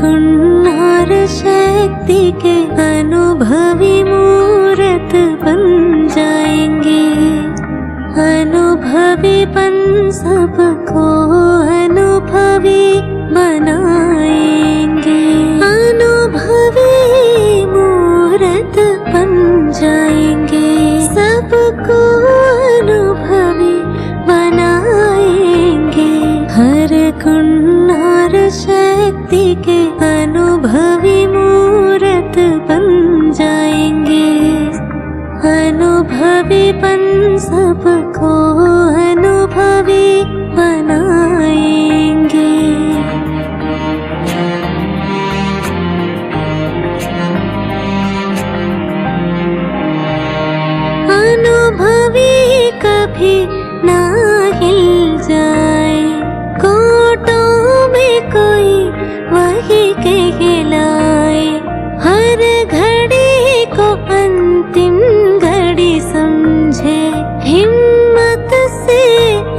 कुन्हार शक्ति के अनुभवी मूर्त बन जाएंगे। अनुभवीपन सबको अनुभवी बनाएंगे। अनुभवी मूर्त बन जाएंगे, सबको अनुभवी बनाएंगे। हर कुन्हार शक्ति के अनुभवी मूर्त बन जाएंगे। अनुभवीपन सबको अनुभवी बनाएंगे। अनुभवी कभी ना हिल जाए, कोटों में कोई वही कहलाए। हर घड़ी को अंतिम घड़ी समझे, हिम्मत से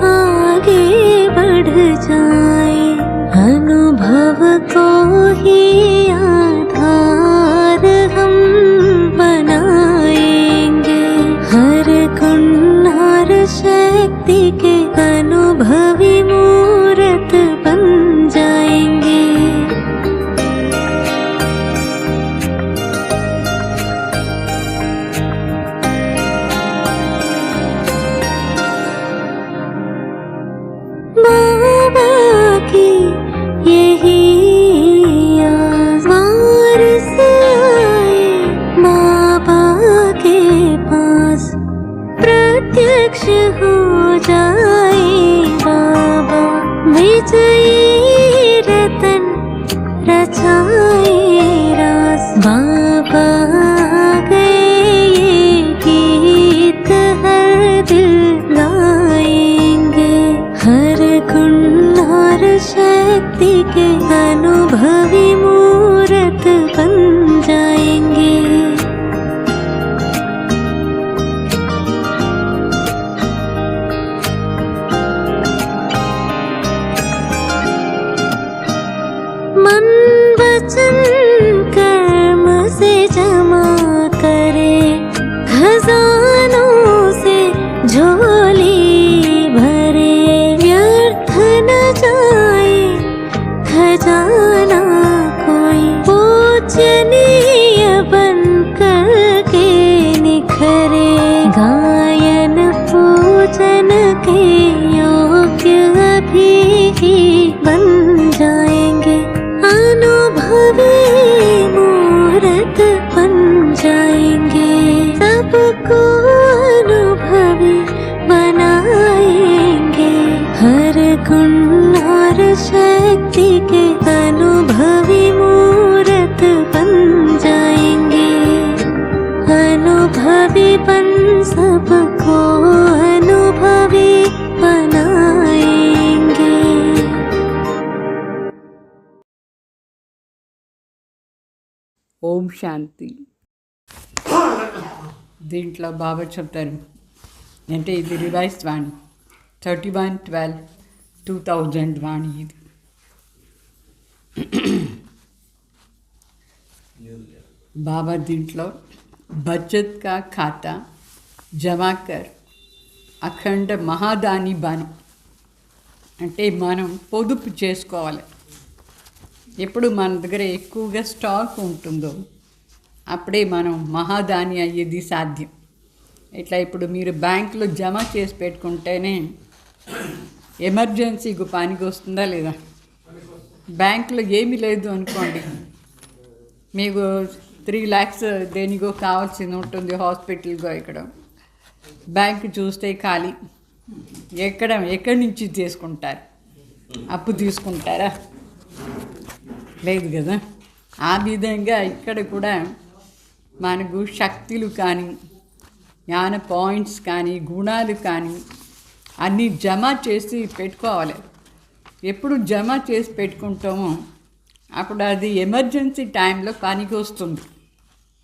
आगे बढ़ जाए। अनुभव को ही आधार हम बनाएंगे। हर कुन्हार शक्ति के अनुभवी मूर्त बन जाएंगे। बाबा की यही आस, वारिस आए बाबा के पास। प्रत्यक्ष हो जाए बाबा, विजयी रतन रचाए रास। बाबा गए ये गीत हर दिल गाएंगे। हर कुन्हार शक्ति के अनुभवी मूर्त बन जाएंगे। मन वचन कर्म से जमा करे, खजानों से झोली भरे। व्यर्थ न जाए खजाना कोई, पूजनीय बन कर के निखरे। गायन पूजन के योग्य अभी ही बन जाएंगे। अनुभवी मूर्त बन जाएंगे, सबको अनुभवी बनाएंगे। हर कुन्हार शक्ति के अनुभवी मूर्त बन जाएंगे। अनुभवीपन सबको अनुभवी बनाएंगे। ఓం శాంతి. దీంట్లో బాబా చెప్తారు అంటే ఇది రివైజ్డ్ వాణి 31/12/2000 వాణి. ఇది బాబా దీంట్లో బచత్ కా ఖాతా జమా కర్ అఖండ మహాదాని బాని అంటే మనం పొదుపు చేసుకోవాలి. ఎప్పుడు మన దగ్గర ఎక్కువగా స్టాక్ ఉంటుందో అప్పుడే మనం మహాదాని అయ్యేది సాధ్యం. ఇట్లా ఇప్పుడు మీరు బ్యాంకులో జమ చేసి పెట్టుకుంటేనే ఎమర్జెన్సీకి పనికి వస్తుందా లేదా? బ్యాంకులో ఏమీ లేదు అనుకోండి, మీకు 3 lakhs దేనికో కావాల్సి ఉంటుంది, హాస్పిటల్కో ఇక్కడ. బ్యాంకు చూస్తే ఖాళీ. ఎక్కడి నుంచి తీసుకుంటారు? అప్పు తీసుకుంటారా? లేదు కదా. ఆ విధంగా ఇక్కడ కూడా మనకు శక్తులు కానీ, జ్ఞాన పాయింట్స్ కానీ, గుణాలు కానీ అన్నీ జమ చేసి పెట్టుకోవాలి. ఎప్పుడు జమ చేసి పెట్టుకుంటామో అప్పుడు అది ఎమర్జెన్సీ టైంలో పనికి వస్తుంది.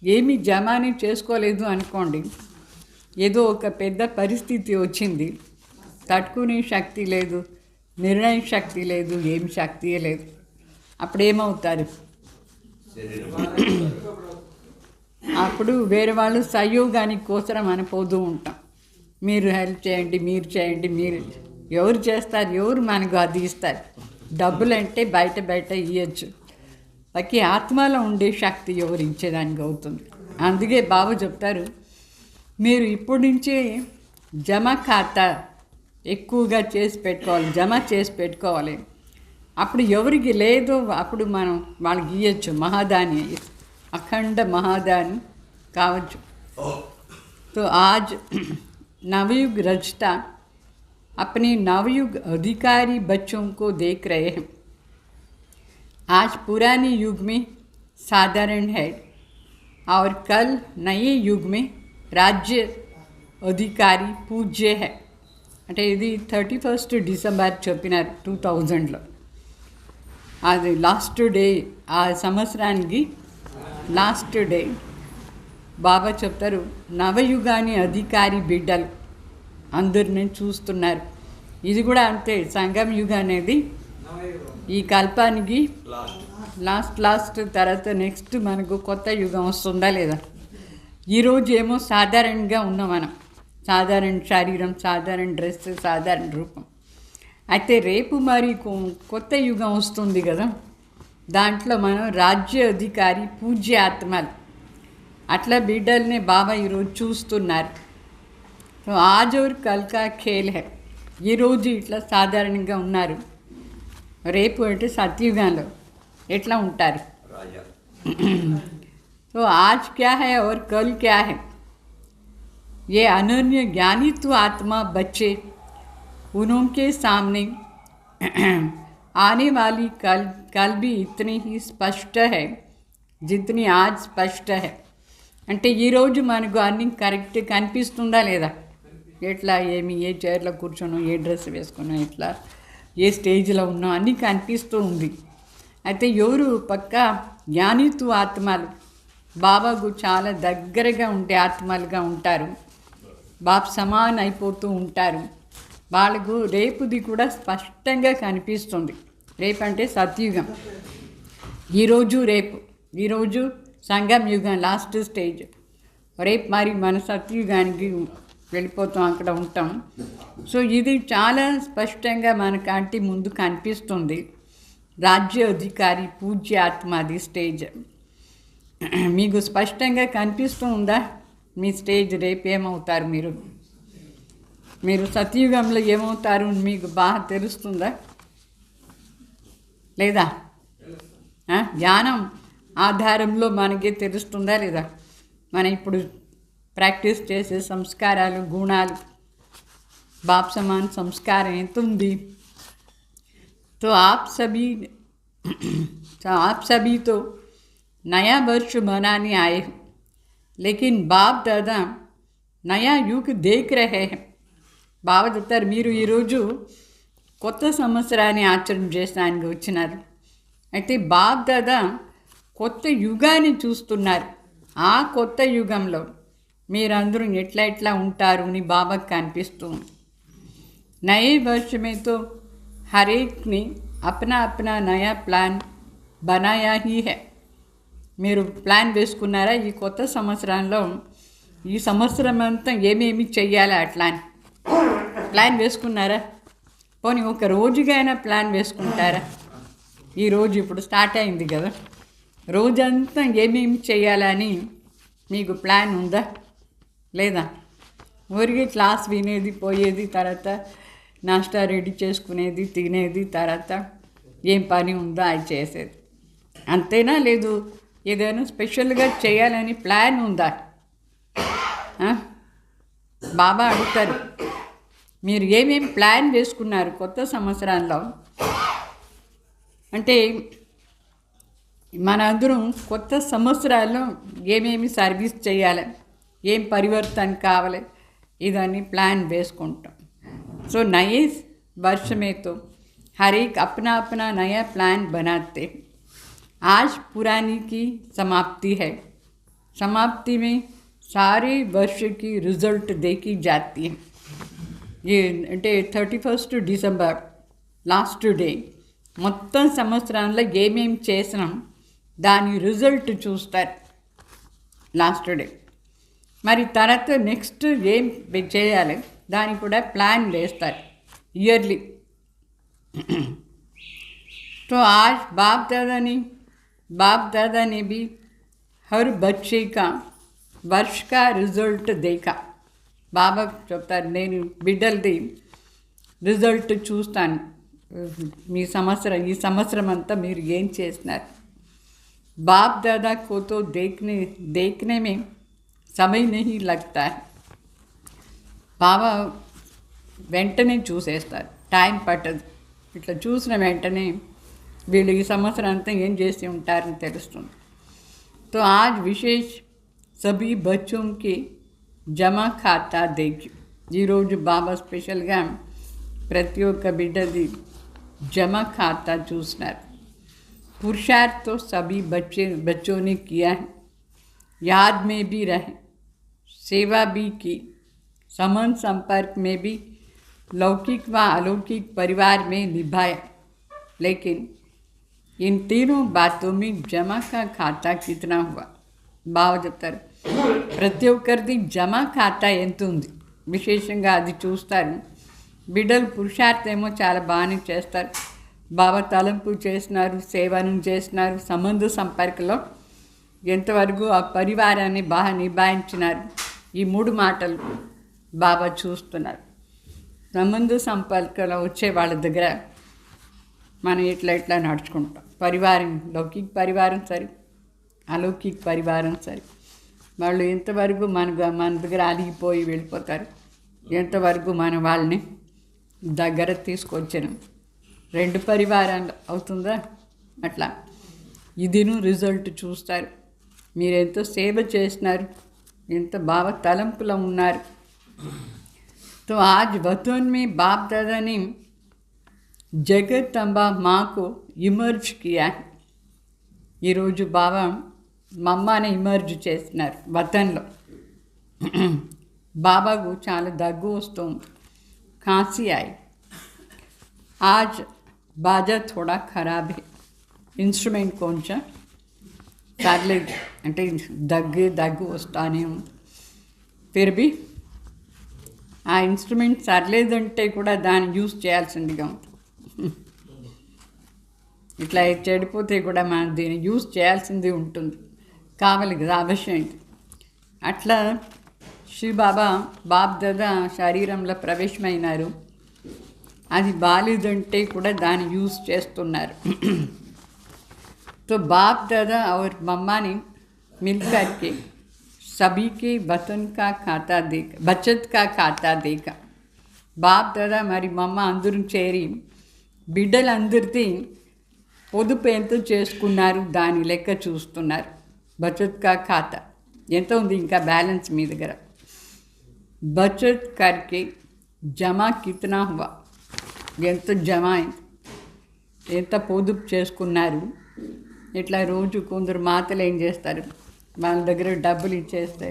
ఏమీ జమాని చేసుకోలేదు అనుకోండి, ఏదో ఒక పెద్ద పరిస్థితి వచ్చింది, తట్టుకునే శక్తి లేదు, నిర్ణయ శక్తి లేదు, ఏం శక్తి లేదు. అప్పుడేమవుతారు? అప్పుడు వేరే వాళ్ళు సహయోగానికి కోసం మనం పోతూ ఉంటాం. మీరు హెల్ప్ చేయండి, మీరు చేయండి, మీరు ఎవరు చేస్తారు, ఎవరు మనకు అది ఇస్తారు. డబ్బులు అంటే బయట బయట ఇవ్వచ్చు, బాకీ ఆత్మలో ఉండే శక్తి ఎవరు ఇచ్చేదానికి అవుతుంది. అందుకే బాబు చెప్తారు, మీరు ఇప్పటి నుంచే జమ ఖాతా ఎక్కువగా చేసి పెట్టుకోవాలి, జమ చేసి పెట్టుకోవాలి. అప్పుడు ఎవరికి లేదో అప్పుడు మనం వాళ్ళకి ఇవ్వచ్చు. మహాదాని, अखंड महादान कावच। तो आज नवयुग रचता अपने नवयुग अधिकारी बच्चों को देख रहे हैं। आज पुराने युग में साधारण है और कल नए युग में राज्य अधिकारी पूज्य है। అంటే ఇది 31 డిసెంబర్ చెప్పినారు 2000లో. అది లాస్ట్ డే, ఆ సంవత్సరానికి లాస్ట్ డే బాబా చెప్తారు, నవయుగాని అధికారి బిడ్డలు అందరిని చూస్తున్నారు. ఇది కూడా అంతే, సంగమ యుగ అనేది ఈ కల్పానికి లాస్ట్ తర్వాత నెక్స్ట్ మనకు కొత్త యుగం వస్తుందా లేదా. ఈరోజు ఏమో సాధారణంగా ఉన్నాం మనం, సాధారణ శరీరం, సాధారణ డ్రెస్, సాధారణ రూపం. అయితే రేపు మరి కొత్త యుగం వస్తుంది కదా, దాంట్లో మనం రాజ్య అధికారి పూజ్య ఆత్మలు అట్లా బిడ్డల్ని బాబా ఈరోజు చూస్తున్నారు. సో ఆజ్ और कल का खेल है. ఈరోజు ఇట్లా సాధారణంగా ఉన్నారు, రేపు అంటే సత్యుగంలో ఎట్లా ఉంటారు. तो आज क्या है और कल क्या है, ये अनन्य ज्ञानित्व आत्मा बच्चे उनके सामने आने वाली कल भी इतनी ही स्पष्ट है जितनी आज स्पष्ट है. అంటే ఈరోజు మనకు అన్నీ కరెక్ట్ కనిపిస్తుందా లేదా, ఎట్లా ఏమి, ఏ చైర్లో కూర్చోనో, ఏ డ్రెస్ వేసుకున్నా, ఎట్లా ఏ స్టేజ్లో ఉన్నాం అన్నీ కనిపిస్తూ ఉంది. అయితే ఎవరు పక్కా జ్ఞానిత్వ ఆత్మలు బాబాకు చాలా దగ్గరగా ఉండే ఆత్మలుగా ఉంటారు, బాబు సమాన్ అయిపోతూ ఉంటారు. వాళ్ళకు రేపుది కూడా స్పష్టంగా కనిపిస్తుంది. రేపు అంటే సత్యుగం, ఈరోజు రేపు, ఈరోజు సంగం యుగం లాస్ట్ స్టేజ్, రేపు మరి మన సత్యుగానికి వెళ్ళిపోతాం, అక్కడ ఉంటాం. సో ఇది చాలా స్పష్టంగా మన కంటి ముందు కనిపిస్తుంది. రాజ్య అధికారి పూజ్య ఆత్మది స్టేజ్ మీకు స్పష్టంగా కనిపిస్తూ ఉందా? మీ స్టేజ్ రేపు ఏమవుతారు, మీరు సత్యుగంలో ఏమవుతారు మీకు బాగా తెలుస్తుందా లేదా? జ్ఞానం ఆధారంలో మనకి తెలుస్తుందా లేదా? మనం ఇప్పుడు ప్రాక్టీస్ చేసే సంస్కారాలు, గుణాలు, బాప్ సమాన్ సంస్కారం ఎంత ఉంది? तो आप सभी तो नया वर्ष मनाने आए हो, लेकिन बाप दादा नया युग देख रहे हैं. బాబా చెప్తారు, మీరు ఈరోజు కొత్త సంవత్సరాన్ని ఆచరణ చేసడానికి వచ్చినారు. అయితే బాప్ దాదా కొత్త యుగాన్ని చూస్తున్నారు. ఆ కొత్త యుగంలో మీరందరూ ఎట్లా ఉంటారు అని బాబాకి కనిపిస్తుంది. నయే వర్ష మే తో हर एक ने अपना अपना नया प्लान बनाया ही है. మీరు ప్లాన్ వేసుకున్నారా? ఈ కొత్త సంవత్సరంలో ఈ సంవత్సరం అంతా ఏమేమి చెయ్యాలా అట్లా అని ప్లాన్ వేసుకున్నారా? పోనీ ఒక రోజుగా అయినా ప్లాన్ వేసుకుంటారా? ఈరోజు ఇప్పుడు స్టార్ట్ అయింది కదా, రోజంతా ఏమేమి చెయ్యాలని మీకు ప్లాన్ ఉందా లేదా? ఊరికి క్లాస్ వినేది, పోయేది, తర్వాత నాష్టా రెడీ చేసుకునేది, తినేది, తర్వాత ఏం పని ఉందో అది చేసేది, అంతేనా? లేదు ఏదైనా స్పెషల్గా చేయాలని ప్లాన్ ఉందా? బాబా అడుగుతారు, మీరు ఏమేమి ప్లాన్ వేసుకున్నారు కొత్త సంవత్సరంలో? అంటే మనందరం కొత్త సంవత్సరాల్లో ఏమేమి సర్వీస్ చేయాలి, ఏం పరివర్తన కావాలి, ఇదన్నీ ప్లాన్ వేసుకుంటాం. सो नए वर्ष में तो हर एक अपना अपना नया प्लान बनाते. आज पुरानी की समाप्ति है. समाप्ति में सारे वर्ष की रिजल्ट देखी जाती है. ये అంటే 31 డిసెంబర్ లాస్ట్ డే మొత్తం సంవత్సరంలో ఏమేమి చేసినాం దాని రిజల్ట్ చూస్తారు లాస్ట్ డే. మరి తర్వాత నెక్స్ట్ ఏం చేయాలి దానికి కూడా ప్లాన్ వేస్తారు ఇయర్లీ. तो आज बाप दादा ने भी हर बच्चे का वर्ष का रिजल्ट देखा. బాబా చెప్తారు, నేను బిడ్డలది రిజల్ట్ చూస్తాను, ఈ సంవత్సరం అంతా మీరు ఏం చేస్తున్నారు. बाप दादा को तो देखने में समय नहीं लगता है. బాబా వెంటనే చూసేస్తారు, టైం పట్టదు. ఇట్లా చూసిన వెంటనే వీళ్ళు ఈ సంవత్సరం అంతా ఏం చేసి ఉంటారని తెలుస్తుంది. तो आज विशेष सभी बच्चों के జమా ఖాతా देखिए. ఈరోజు బాబా స్పెషల్గా ప్రతి ఒక్క బిడ్డది జమా ఖాతా చూసినారు. पुरुषार्थ तो सभी बच्चों ने किया है, याद में भी रहे, सेवा भी की, संबंध संपर्क में भी लौकिक व अलौकिक परिवार में निभाया. लेकिन इन तीनों बातों में जमा का खाता कितना हुआ. బాగా చెప్తారు, ప్రతి ఒక్కరిది జమా ఖాతా ఎంత ఉంది విశేషంగా అది చూస్తారు. బిడ్డలు పురుషార్థం ఏమో చాలా బాగానే చేస్తారు, బాబా తలంపు చేసినారు, సేవను చేసినారు, సంబంధ సంపర్కలో ఎంతవరకు ఆ పరివారాన్ని బాగా నిభాయించినారు. ఈ 3 మాటలు బాబా చూస్తున్నారు. సంబంధ సంపర్కలో వచ్చే వాళ్ళ దగ్గర మనం ఇట్లా నడుచుకుంటాం. పరివారం, లౌకిక పరివారం సరే, అలౌకిక పరివారం సరే, వాళ్ళు ఎంతవరకు మన దగ్గర అలిగిపోయి వెళ్ళిపోతారు, ఎంతవరకు మనం వాళ్ళని దగ్గర తీసుకొచ్చాను. 2 పరివారాలు అవుతుందా అట్లా. ఇదిను రిజల్ట్ చూస్తారు. మీరు ఎంతో సేవ చేసినారు, ఎంత బాగా తలంపులో ఉన్నారు. तो आज वतन में बाप दादा ने జగదంబ మాకు ఇమర్జ్ కియా. ఈరోజు బాబా మమ్మని ఇమర్జ్ చేస్తున్నారు వతన్లో. బాబాకు చాలా దగ్గు వస్తుంది, ఖాంసీ అయి. ఆజ్ బాజా థోడా ఖరాబ్ హై, ఇన్స్ట్రుమెంట్ కొంచెం సర్లేదు, అంటే దగ్గు వస్తానే ఉంది. ఫిర్ బి ఆ ఇన్స్ట్రుమెంట్ సర్లేదంటే కూడా దాన్ని యూజ్ చేయాల్సిందిగా ఉంటుంది. ఇట్లా చెడిపోతే కూడా మనం దీన్ని యూజ్ చేయాల్సింది ఉంటుంది, కావాలి కదా, అవశ్యం. అట్లా శ్రీ బాప్ దాదా శరీరంలో ప్రవేశమైనారు, అది బాలేదంటే కూడా దాన్ని యూజ్ చేస్తున్నారు. तो बाप दादा और मम्मा ने मिलकर के सभी के बचत का खाता देखा. బాప్ దాదా మరి మమ్మ అందరూ చేరి బిడ్డలందరిది పొదుపు ఎంత చేసుకున్నారు దాని లెక్క చూస్తున్నారు. బచత్ కా ఖాతా ఎంత ఉంది, ఇంకా బ్యాలెన్స్ మీ దగ్గర. బచత్ కర్కే జమా కితనా హువా, ఎంత జమా అయింది, ఎంత పొదుపు చేసుకున్నారు. ఇట్లా రోజు కొందరు మాతలు ఏం చేస్తారు, వాళ్ళ దగ్గర డబ్బులు ఇచ్చేస్తే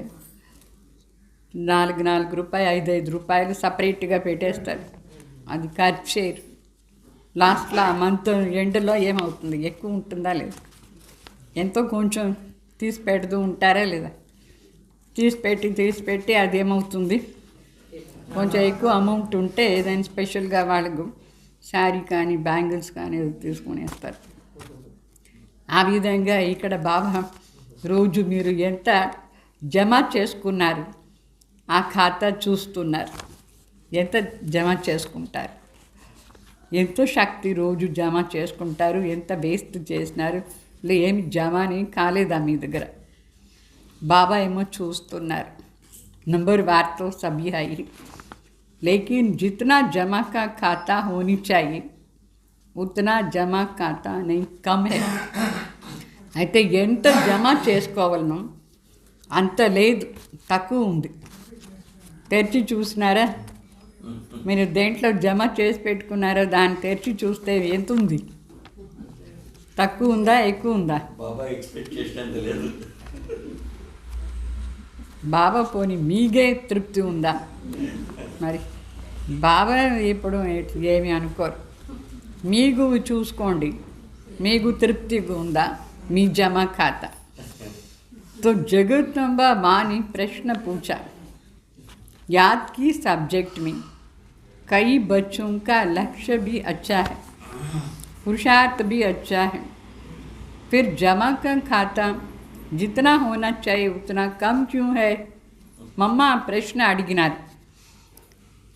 4 రూపాయలు 5 రూపాయలు సపరేట్గా పెట్టేస్తారు. అది ఖర్చు చేయరు. లాస్ట్లో ఆ మంత్ ఎండ్లో ఏమవుతుంది, ఎక్కువ ఉంటుందా లేదా, ఎంతో కొంచెం తీసి పెడుతూ ఉంటారా లేదా. తీసిపెట్టి అదేమవుతుంది, కొంచెం ఎక్కువ అమౌంట్ ఉంటే ఏదైనా స్పెషల్గా వాళ్ళకు శారీ కానీ బ్యాంగిల్స్ కానీ తీసుకునేస్తారు. ఆ విధంగా ఇక్కడ బాబా రోజు మీరు ఎంత జమ చేసుకున్నారు ఆ ఖాతా చూస్తున్నారు, ఎంత జమ చేసుకుంటారు, ఎంతో శక్తి రోజు జమ చేసుకుంటారు, ఎంత వేస్ట్ చేసినారు, ఏమి జమని కాలేదా మీ దగ్గర. బాబా ఏమో చూస్తున్నారు. नंबर वार तो सभी है ही, लेकिन जितना जमा का खाता होनी चाहिए उतना जमा खाता नहीं, कम है. అయితే ఎంత జమ చేసుకోవాలనో అంత లేదు, తక్కువ ఉంది. తెరిచి చూసినారా మీరు, దేంట్లో జమ చేసి పెట్టుకున్నారో దాన్ని తెరిచి చూస్తే ఎంత ఉంది, తక్కువ ఉందా ఎక్కువ ఉందా. బాబా పోని మీకే తృప్తి ఉందా మరి. బాబా ఇప్పుడు ఏమి అనుకోరు, మీకు చూసుకోండి, మీకు తృప్తిగా ఉందా, మీ जमा खाता। तो जगदम्बा माँ ने प्रश्न पूछा, याद की सब्जेक्ट में कई बच्चों का लक्ष्य भी अच्छा है, पुरुषार्थ भी अच्छा है, फिर जमा का खाता जितना होना चाहिए उतना कम क्यों है? मम्मा प्रश्न అడిగినారు।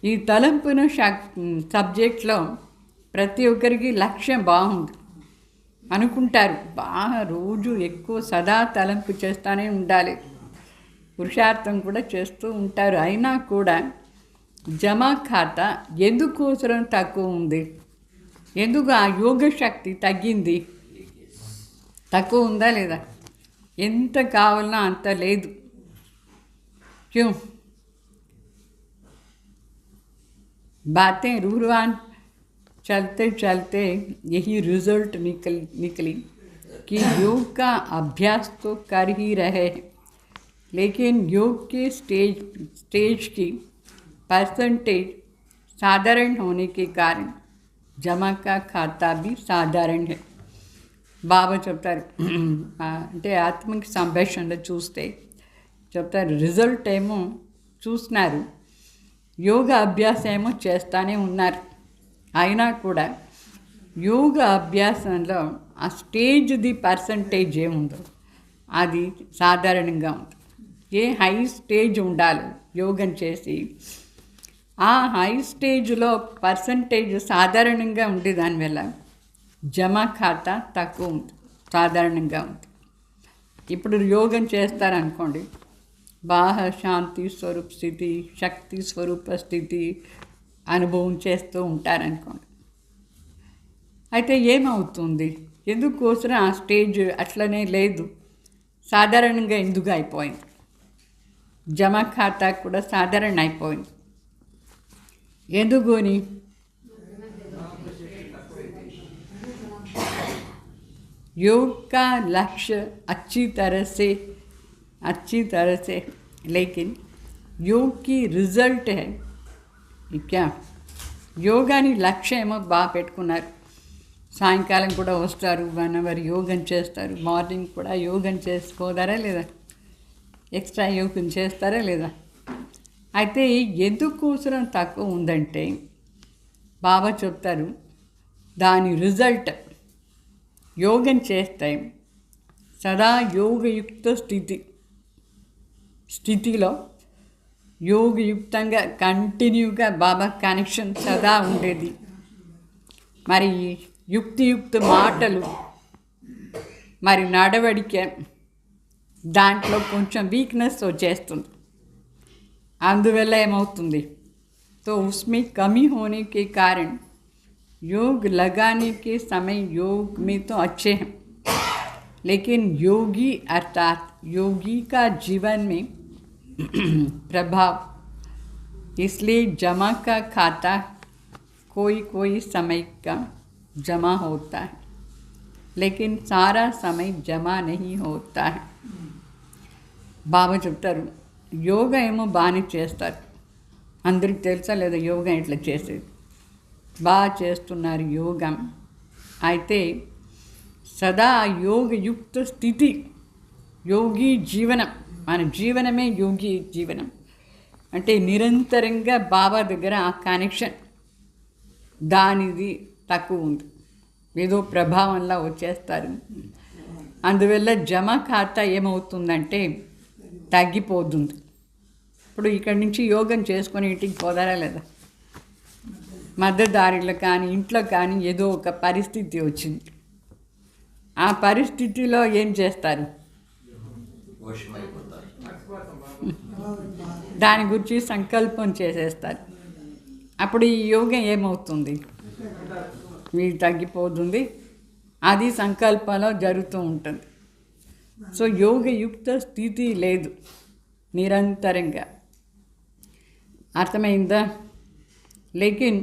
ఈ తలంపును సబ్జెక్ట్లో ప్రతి ఒక్కరికి లక్ష్యం బాగుంది అనుకుంటారు, బాగా రోజు ఎక్కువ సదా తలంపు చేస్తూనే ఉండాలి, పురుషార్థం కూడా చేస్తూ ఉంటారు, అయినా కూడా జమా ఖాతా ఎందుకోసరం తక్కువ ఉంది, ఎందుకు ఆ యోగ శక్తి తగ్గింది, తక్కువ ఉందా లేదా, ఎంత కావాలన్నా అంత లేదు, क्यों? बातें रूहवान चलते चलते यही रिजल्ट निकली कि योग का अभ्यास तो कर ही रहे हैं, लेकिन योग के स्टेज की परसेंटेज साधारण होने के कारण जमा का खाता भी साधारण है। బాబా చెప్తారు, అంటే ఆత్మకి సంభాషణలో చూస్తే చెప్తారు, రిజల్ట్ ఏమో చూస్తున్నారు, యోగ అభ్యాసం ఏమో చేస్తూనే ఉన్నారు, అయినా కూడా యోగ అభ్యాసంలో ఆ స్టేజ్ది పర్సంటేజ్ ఏముందో అది సాధారణంగా ఉంది. ఏ హై స్టేజ్ ఉండాలి యోగం చేసి, ఆ హై స్టేజ్లో పర్సంటేజ్ సాధారణంగా ఉండే దానివల్ల జమా ఖాతా తక్కువ ఉంది, సాధారణంగా ఉంది. ఇప్పుడు యోగం చేస్తారనుకోండి, బాహ శాంతి స్వరూప స్థితి, శక్తి స్వరూప స్థితి అనుభవం చేస్తూ ఉంటారనుకోండి, అయితే ఏమవుతుంది, ఎందుకోసం ఆ స్టేజ్ అట్లనే లేదు, సాధారణంగా ఎందుకు అయిపోయింది, జమా ఖాతా కూడా సాధారణ అయిపోయింది, ఎందుకని? योग का लक्ष्य अच्छी तरह से लेकिन योग की रिजल्ट है क्या? యోగాని లక్ష్యం ఏమో బాగా పెట్టుకున్నారు, సాయంకాలం కూడా వస్తారు, 1 అవర్ యోగం చేస్తారు, మార్నింగ్ కూడా యోగం చేసుకోదారా లేదా, ఎక్స్ట్రా యోగం చేస్తారా లేదా, అయితే ఎందుకోసం తక్కువ ఉందంటే బాబా చెప్తారు, దాని రిజల్ట్ యోగం చేస్తే సదా యోగయుక్త స్థితిలో యోగయుక్తంగా కంటిన్యూగా బాబా కనెక్షన్ సదా ఉండేది, మరి యుక్తియుక్త మాటలు, మరి నడవడిక దాంట్లో కొంచెం వీక్నెస్ వచ్చేస్తుంది, అందువల్ల ఏమవుతుంది, तो उसमें कमी होने के कारण योग लगाने के समय योग में तो अच्छे हैं, लेकिन योगी अर्थात योगी का जीवन में प्रभाव, इसलिए जमा का खाता कोई समय का जमा होता है, लेकिन सारा समय जमा नहीं होता है। బాబా చెప్తారు, యోగా ఏమో బాగానే చేస్తారు, అందరికి తెలుసా లేదా యోగా ఇట్లా చేసేది, బాగా చేస్తున్నారు యోగం, అయితే సదా యోగయుక్త స్థితి, యోగి జీవనం, మన జీవనమే యోగి జీవనం అంటే నిరంతరంగా బాబా దగ్గర ఆ కనెక్షన్ దానిది తక్కువ ఉంది, ఏదో ప్రభావంలా వచ్చేస్తారు, అందువల్ల జమా ఖాతా ఏమవుతుందంటే తగ్గిపోతుంది. ఇప్పుడు ఇక్కడి నుంచి యోగం చేసుకొని ఇంటికి పోదారా లేదా, మధ్యదారిలో కానీ ఇంట్లో కానీ ఏదో ఒక పరిస్థితి వచ్చింది, ఆ పరిస్థితిలో ఏం చేస్తారు, దాని గురించి సంకల్పం చేసేస్తారు, అప్పుడు ఈ యోగం ఏమవుతుంది, మీరు తగ్గిపోతుంది, అది సంకల్పంలో జరుగుతూ ఉంటుంది. సో యోగయుక్త స్థితి లేదు నిరంతరంగా, అర్థమైందా? లేకిన్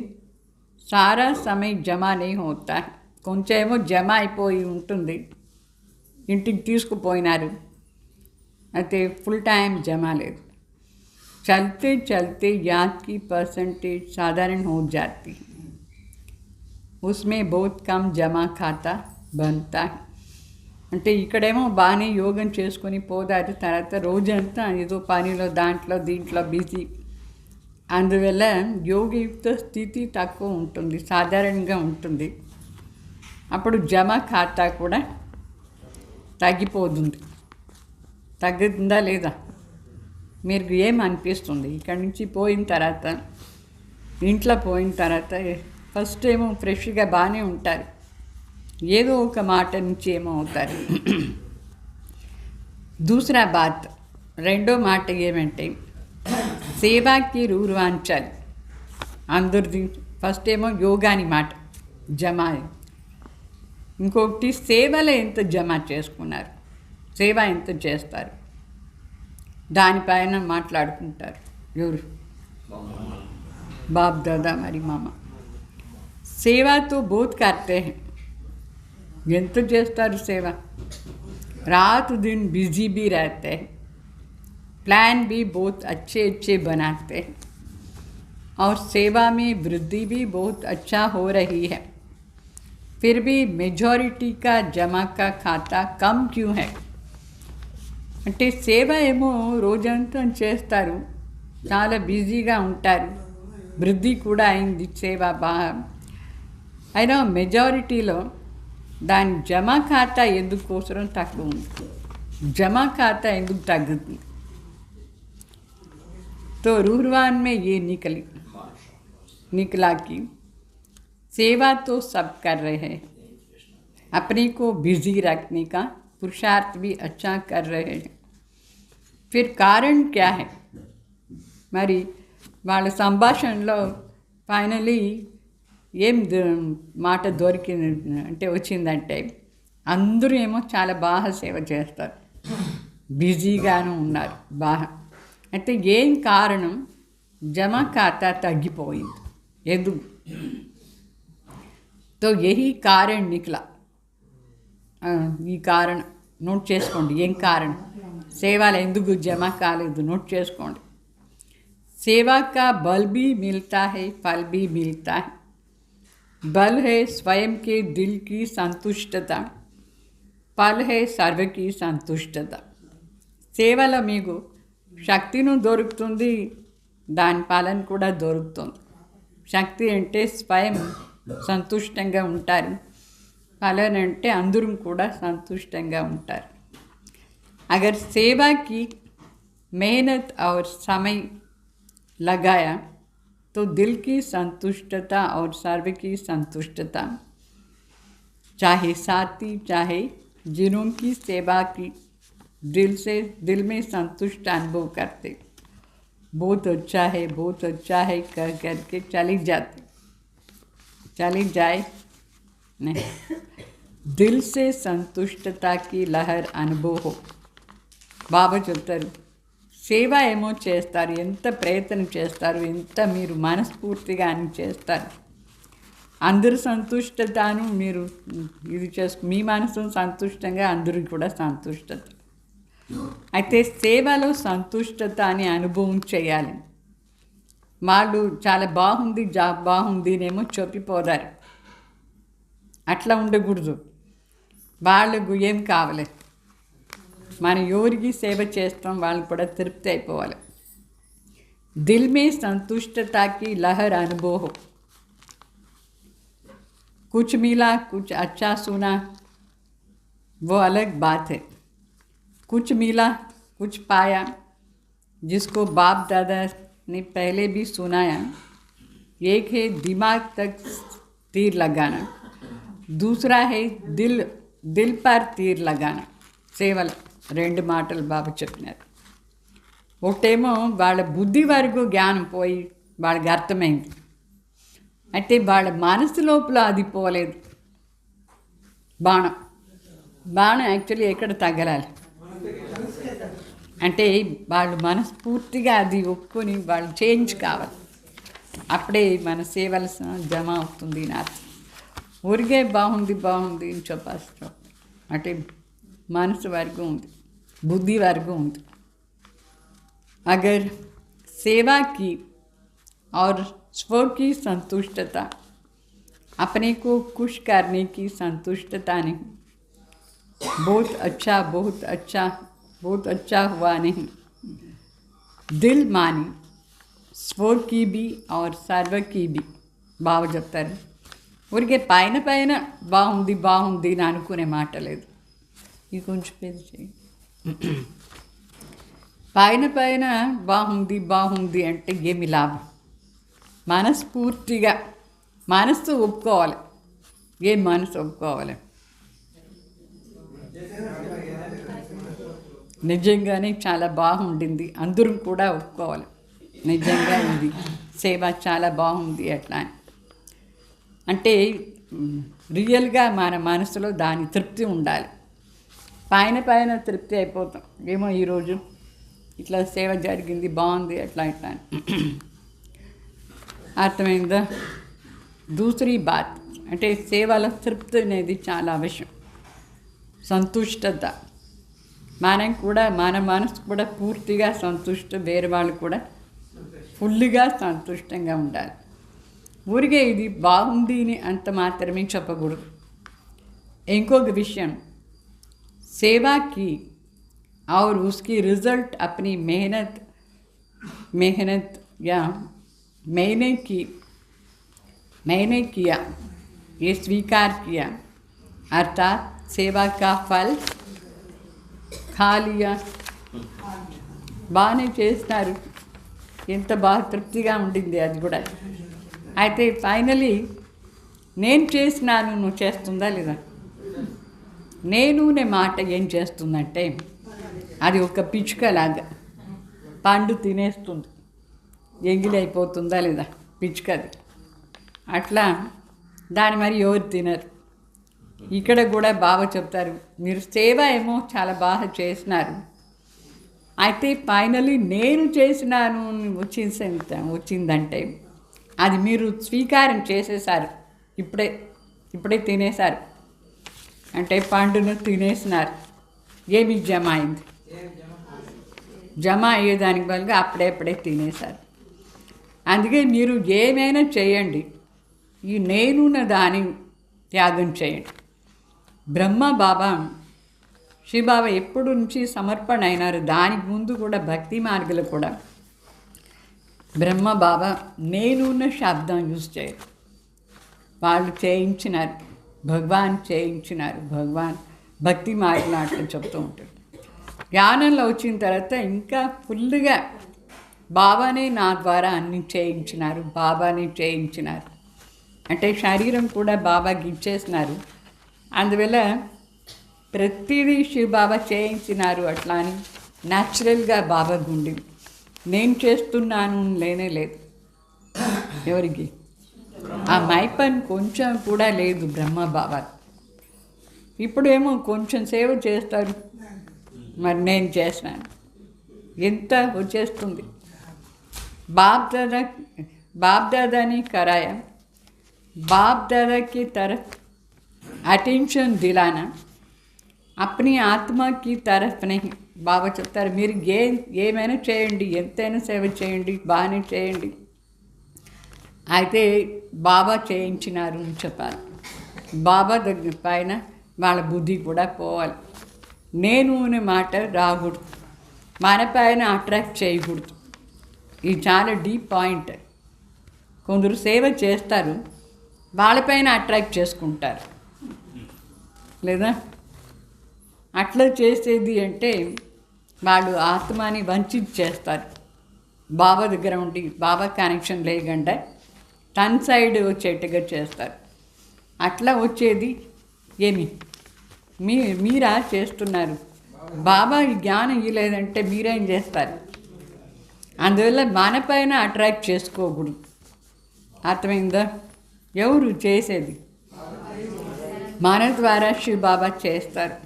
సారా సమయ జమా నీ హోతా, కొంచెమో జమ అయిపోయి ఉంటుంది, ఇంటికి తీసుకుపోయినారు, అయితే ఫుల్ టైం జమా లేదు, चलते चलते याद की परसेंटेज साधारण हो जाती, उसमें बहुत कम जमा खाता बनता है, అంటే ఇక్కడేమో బాగానే యోగం చేసుకొని పోదారు, తర్వాత రోజంతా ఏదో పనిలో దాంట్లో దీంట్లో బిజీ. అందువల్ల యోగయుక్త స్థితి తక్కువ ఉంటుంది, సాధారణంగా ఉంటుంది. అప్పుడు జమ ఖాతా కూడా తగ్గిపోతుంది. తగ్గుతుందా లేదా? మీరు ఏమనిపిస్తుంది? ఇక్కడి నుంచి పోయిన తర్వాత, ఇంట్లో పోయిన తర్వాత ఫస్ట్ ఏమో ఫ్రెష్గా బాగానే ఉంటారు, ఏదో ఒక మాట నుంచి ఏమో అవుతారు. దూసరా బాత్, రెండో మాట ఏమంటే సేవాకి రూర్వాంచాలి అందరిది. ఫస్ట్ ఏమో యోగాని మాట జమ, ఇంకొకటి సేవలో ఎంత జమ చేసుకున్నారు, సేవ ఎంత చేస్తారు, దానిపైన మాట్లాడుకుంటారు. ఎవరు? బాప్ దాదా మరి మామ. సేవతో బోత్ కర్తే హై, ఎంత చేస్తారు సేవ. रात दिन बिजी भी रहते हैं, प्लान भी बहुत अच्छे अच्छे बनाते हैं और सेवा में वृद्धि भी बहुत अच्छा हो रही है. फिर भी मेजॉरिटी का जमा का खाता कम क्यों है? అంటే సేవ ఏమో రోజంతా చేస్తారు, చాలా బిజీగా ఉంటారు, వృద్ధి కూడా అయింది సేవ బాగా. అయినా మెజారిటీలో దాని జమా ఖాతా ఎందుకోసం తక్కువ ఉంది, జమా ఖాతా ఎందుకు తగ్గుతుంది? तो रूहरवान में ये निकला कि सेवा तो सब कर रहे हैं, अपने को बिजी रखने का पुरुषार्थ भी अच्छा कर रहे हैं, फिर कारण क्या है? మరి వాళ్ళ సంభాషణలో ఫైనలీ ఏం మాట దొరికింది అంటే వచ్చిందంటే, అందరూ ఏమో చాలా బాగా సేవ చేస్తారు, బిజీగాను ఉన్నారు బాగా. అయితే ఏం కారణం? జమా ఖాతా తగ్గిపోయింది. ఎందుకు? తో యహీ కారణం నికలా. ఈ కారణం నోట్ చేసుకోండి. ఏం కారణం? సేవలు ఎందుకు జమా కాలేదు నోట్ చేసుకోండి. సేవా కా బల్ भी मिलता है, फल भी मिलता है. बल है स्वयं के दिल की संतुष्टता, फल है सर्व की संतुष्टता. సేవలో మీకు శక్తిను దొరుకుతుంది, దాని పాలన కూడా దొరుకుతుంది. శక్తి అంటే స్వయం సంతుష్టంగా ఉంటారు, పాలన అంటే అందరం కూడా సంతుష్టంగా ఉంటారు. अगर सेवा की मेहनत और समय लगाया तो दिल की संतुष्टता और सर्व की संतुष्टता, चाहे साथी चाहे जिन्हों की सेवा की दिल में संतुष्ट अनुभव करते, बहुत अच्छा है कह करके चली जाए नहीं, दिल से संतुष्टता की लहर अनुभव हो. బాబా చెప్తారు, సేవ ఏమో చేస్తారు, ఎంత ప్రయత్నం చేస్తారు, ఎంత మీరు మనస్ఫూర్తిగా అని చేస్తారు, అందరూ సంతుష్టతను మీరు ఇది మీ మనసు సంతుష్టంగా అందరూ కూడా సంతుష్టత. అయితే సేవలో సంతుష్టత అనే అనుభవం చేయాలి. వాళ్ళు చాలా బాగుంది, జాబ్ బాగుంది నేమో చెప్పిపోతారు, అట్లా ఉండకూడదు. వాళ్ళకు ఏం కావాలి, మనం ఎవరికి సేవ చేస్తాం వాళ్ళకి కూడా తృప్తి అయిపోవాలి. దిల్ మే సంతుష్టతకి లహర్ అనుభవ हो. कुछ मिला कुछ अच्छा सुना वो अलग बात है, कुछ मिला कुछ पाया जिसको बाप दादा ने पहले भी सुनाया. एक है दिमाग तक तीर लगाना, दूसरा है दिल पर तीर लगाना. సేవలు రెండు మాటలు బాబా చెప్పినారు. ఒకటేమో వాళ్ళ బుద్ధి వరకు జ్ఞానం పోయి వాళ్ళకి అర్థమైంది, అయితే వాళ్ళ మనసు లోపల అది పోలేదు. బాణం యాక్చువల్లీ ఎక్కడ తగలాలి అంటే వాళ్ళు మనస్ఫూర్తిగా అది ఒప్పుకొని వాళ్ళు చేంజ్ కావాలి, అప్పుడే మన సేవలు జమ అవుతుంది. నాకు ఊరికే బాగుంది అని చెప్పాల్సిన అంటే మనసు వరకు ఉంది, बुद्धि वर्ग ఉంది. अगर सेवा की और स्व की संतुष्टता, अपने को खुश करने की संतुष्टता नहीं, बहुत अच्छा हुआ नहीं, दिल मानी స్వో की भी और सर्व की भी. బాగా చెప్తారు. ఊరికే పైన పైన బాగుంది బాగుంది అని అనుకునే మాట లేదు. ఇది కొంచెం పెద్ద చేయి. పైన పైన బాగుంది బాగుంది అంటే ఏమి లాభం? మనస్ఫూర్తిగా మనసు ఒప్పుకోవాలి. ఏ మనసు ఒప్పుకోవాలి? నిజంగానే చాలా బాగుండింది, అందరూ కూడా ఒప్పుకోవాలి. నిజంగా ఇది సేవ చాలా బాగుంది అట్లా అంటే రియల్గా మన మనసులో దాని తృప్తి ఉండాలి. పైన పైన తృప్తి అయిపోతాం, ఏమో ఈరోజు ఇట్లా సేవ జరిగింది బాగుంది అట్లా ఇట్లా అర్థమైందా? దూసరీ బాత్ అంటే సేవలో తృప్తి అనేది చాలా అవసరం. సంతుష్టత, మనం కూడా మన మనసు కూడా పూర్తిగా వేరే వాళ్ళు కూడా ఫుల్గా సంతుష్టంగా ఉండాలి. ఊరికే ఇది బాగుంది అని అంత మాత్రమే చెప్పకూడదు. ఇంకొక విషయం, సేవాకి और उसकी रिजल्ट अपनी मेहनत या मैंने किया ये स्वीकार किया, अर्थात सेवा का फल खा लिया. బాగానే చేస్తున్నారు, ఎంత బాగా తృప్తిగా ఉండింది అది కూడా. అయితే ఫైనలీ నేను చేసినాను, నువ్వు చేస్తుందా లేదా? నేను నే మాట ఏం చేస్తుందంటే అది ఒక పిచ్చుకలాగా పండు తినేస్తుంది, ఎంగిలి అయిపోతుందా లేదా పిచ్చుకది. అట్లా దాని మరి ఎవరు తినరు. ఇక్కడ కూడా బాగా చెప్తారు, మీరు సేవ ఏమో చాలా బాగా చేసినారు, అయితే ఫైనలీ నేను చేసినాను వచ్చిందంటే అది మీరు స్వీకారం చేసేసారు, ఇప్పుడే తినేశారు. అంటే పండును తినేసినారు, ఏమి జమ అయింది? జమ అయ్యేదానికి బదులుగా అప్పుడే తినేశారు. అందుకే మీరు ఏమైనా చేయండి, ఈ నేనున్న దాని త్యాగం చేయండి. బ్రహ్మ బాబా శివబాబా ఎప్పుడు నుంచి సమర్పణ అయినారు, దానికి ముందు కూడా భక్తి మార్గంలో కూడా బ్రహ్మ బాబా నేనున్న శబ్దం యూజ్ చేయరు. వాళ్ళు చేయించినారు, భగవాన్ చేయించినారు. భగవాన్ భక్తి మార్గం అట్లా చెప్తూ ఉంటాడు. జ్ఞానంలో వచ్చిన తర్వాత ఇంకా ఫుల్గా బాబానే నా ద్వారా అన్ని చేయించినారు, బాబానే చేయించినారు. అంటే శరీరం కూడా బాబాకి ఇచ్చేసినారు. అందువల్ల ప్రతిదీ శివబాబా చేయించినారు. అట్లా అని న్యాచురల్గా బాబా గుండి నేను చేస్తున్నాను లేనే లేదు. ఎవరికి ఆ మైపన్ కొంచెం కూడా లేదు బ్రహ్మ బాబా. ఇప్పుడేమో కొంచెం సేవ చేస్తారు, మరి నేను చేసినాను ఎంత వచ్చేస్తుంది. बाप दादा ने कराया, बाप दादा की तरफ अटेंशन दिलाना, अपनी आत्मा की तरफ नहीं. బాబా చెప్తారు, మీరు ఏమైనా చేయండి, ఎంతైనా సేవ చేయండి, బాగానే చేయండి, అయితే బాబా చేయించినారు అని చెప్పాలి. బాబా దగ్గర పైన వాళ్ళ బుద్ధి కూడా పోవాలి. నేను అనే మాట రాకూడదు, మన పైన అట్రాక్ట్ చేయకూడదు. ఇది చాలా డీప్ పాయింట్. కొందరు సేవ చేస్తారు, వాళ్ళపైన అట్రాక్ట్ చేసుకుంటారు లేదా? అట్లా చేసేది అంటే వాళ్ళు ఆత్మని వంచేస్తారు. బాబా దగ్గర ఉండి బాబా కనెక్షన్ లేకుండా తన సైడ్ వచ్చేట్టుగా చేస్తారు. అట్లా వచ్చేది ఏమి మీరా చేస్తున్నారు. బాబా ఈ జ్ఞానం ఇవ్వలేదంటే మీరేం చేస్తారు? అందువల్ల మన పైన అట్రాక్ట్ చేసుకోకూడదు. అర్థమైందా? ఎవరు చేసేది? మన ద్వారా శివ బాబా చేస్తారు.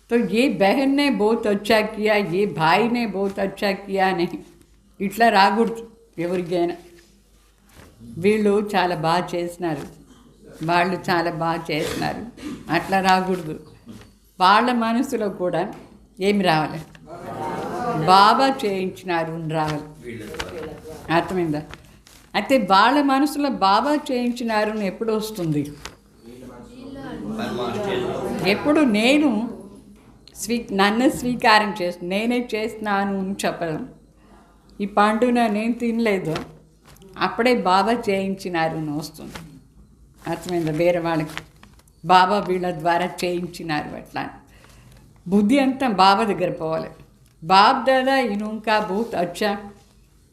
तो ये बहन ने बहुत अच्छा किया, ये भाई ने बहुत अच्छा किया नहीं, ఇట్లా రాకూడదు. ఎవరికైనా వీళ్ళు చాలా బాగా చేసినారు, వాళ్ళు చాలా బాగా చేసినారు అట్లా రాకూడదు. వాళ్ళ మనసులో కూడా ఏమి రావాలి? బాబా చేయించినారు అని రావాలి. అర్థమైందా? అయితే వాళ్ళ మనసులో బాబా చేయించినారు అని ఎప్పుడు వస్తుంది? ఎప్పుడు నేను నన్ను స్వీకారం నేనే చేస్తున్నాను అని చెప్పడం, ఈ పండున నేను తినలేదు, అప్పుడే బాబా చేయించినారు అని వస్తుంది. అర్థమైందా? వేరే వాళ్ళకి బాబా వీళ్ళ ద్వారా చేయించినారు. అట్లా బుద్ధి అంతా బాబా దగ్గర పోవాలి. బాప్ దాదా ఇనుకా బహుత్ అచ్చా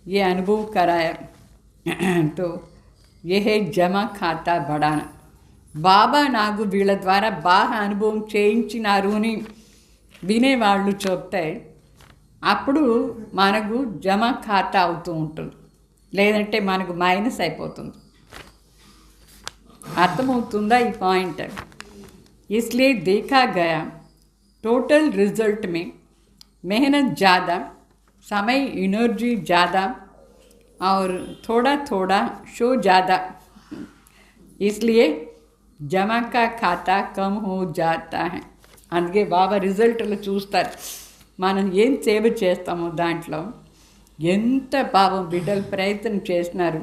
ఏ అనుభవ్ కరాయా తో ఏ హే జమా ఖాతా బడానా. బాబా నాకు వీళ్ళ ద్వారా బాగా అనుభవం చేయించినారు అని వినేవాళ్ళు చెప్తే అప్పుడు మనకు జమా ఖాతా అవుతూ ఉంటుంది, లేదంటే మనకు మైనస్ అయిపోతుంది. అర్థమవుతుందా ఈ పాయింట్? इसलिए देखा गया टोटल रिजल्ट में मेहनत ज़्यादा, समय एनर्जी ज़्यादा और थोड़ा थोड़ा शो ज़्यादा, इसलिए जमा का खाता कम हो जाता है. అందుకే బాబా రిజల్ట్లు చూస్తారు. మనం ఏం సేవ చేస్తామో దాంట్లో ఎంత పాపం బిడ్డలు ప్రయత్నం చేసినారు,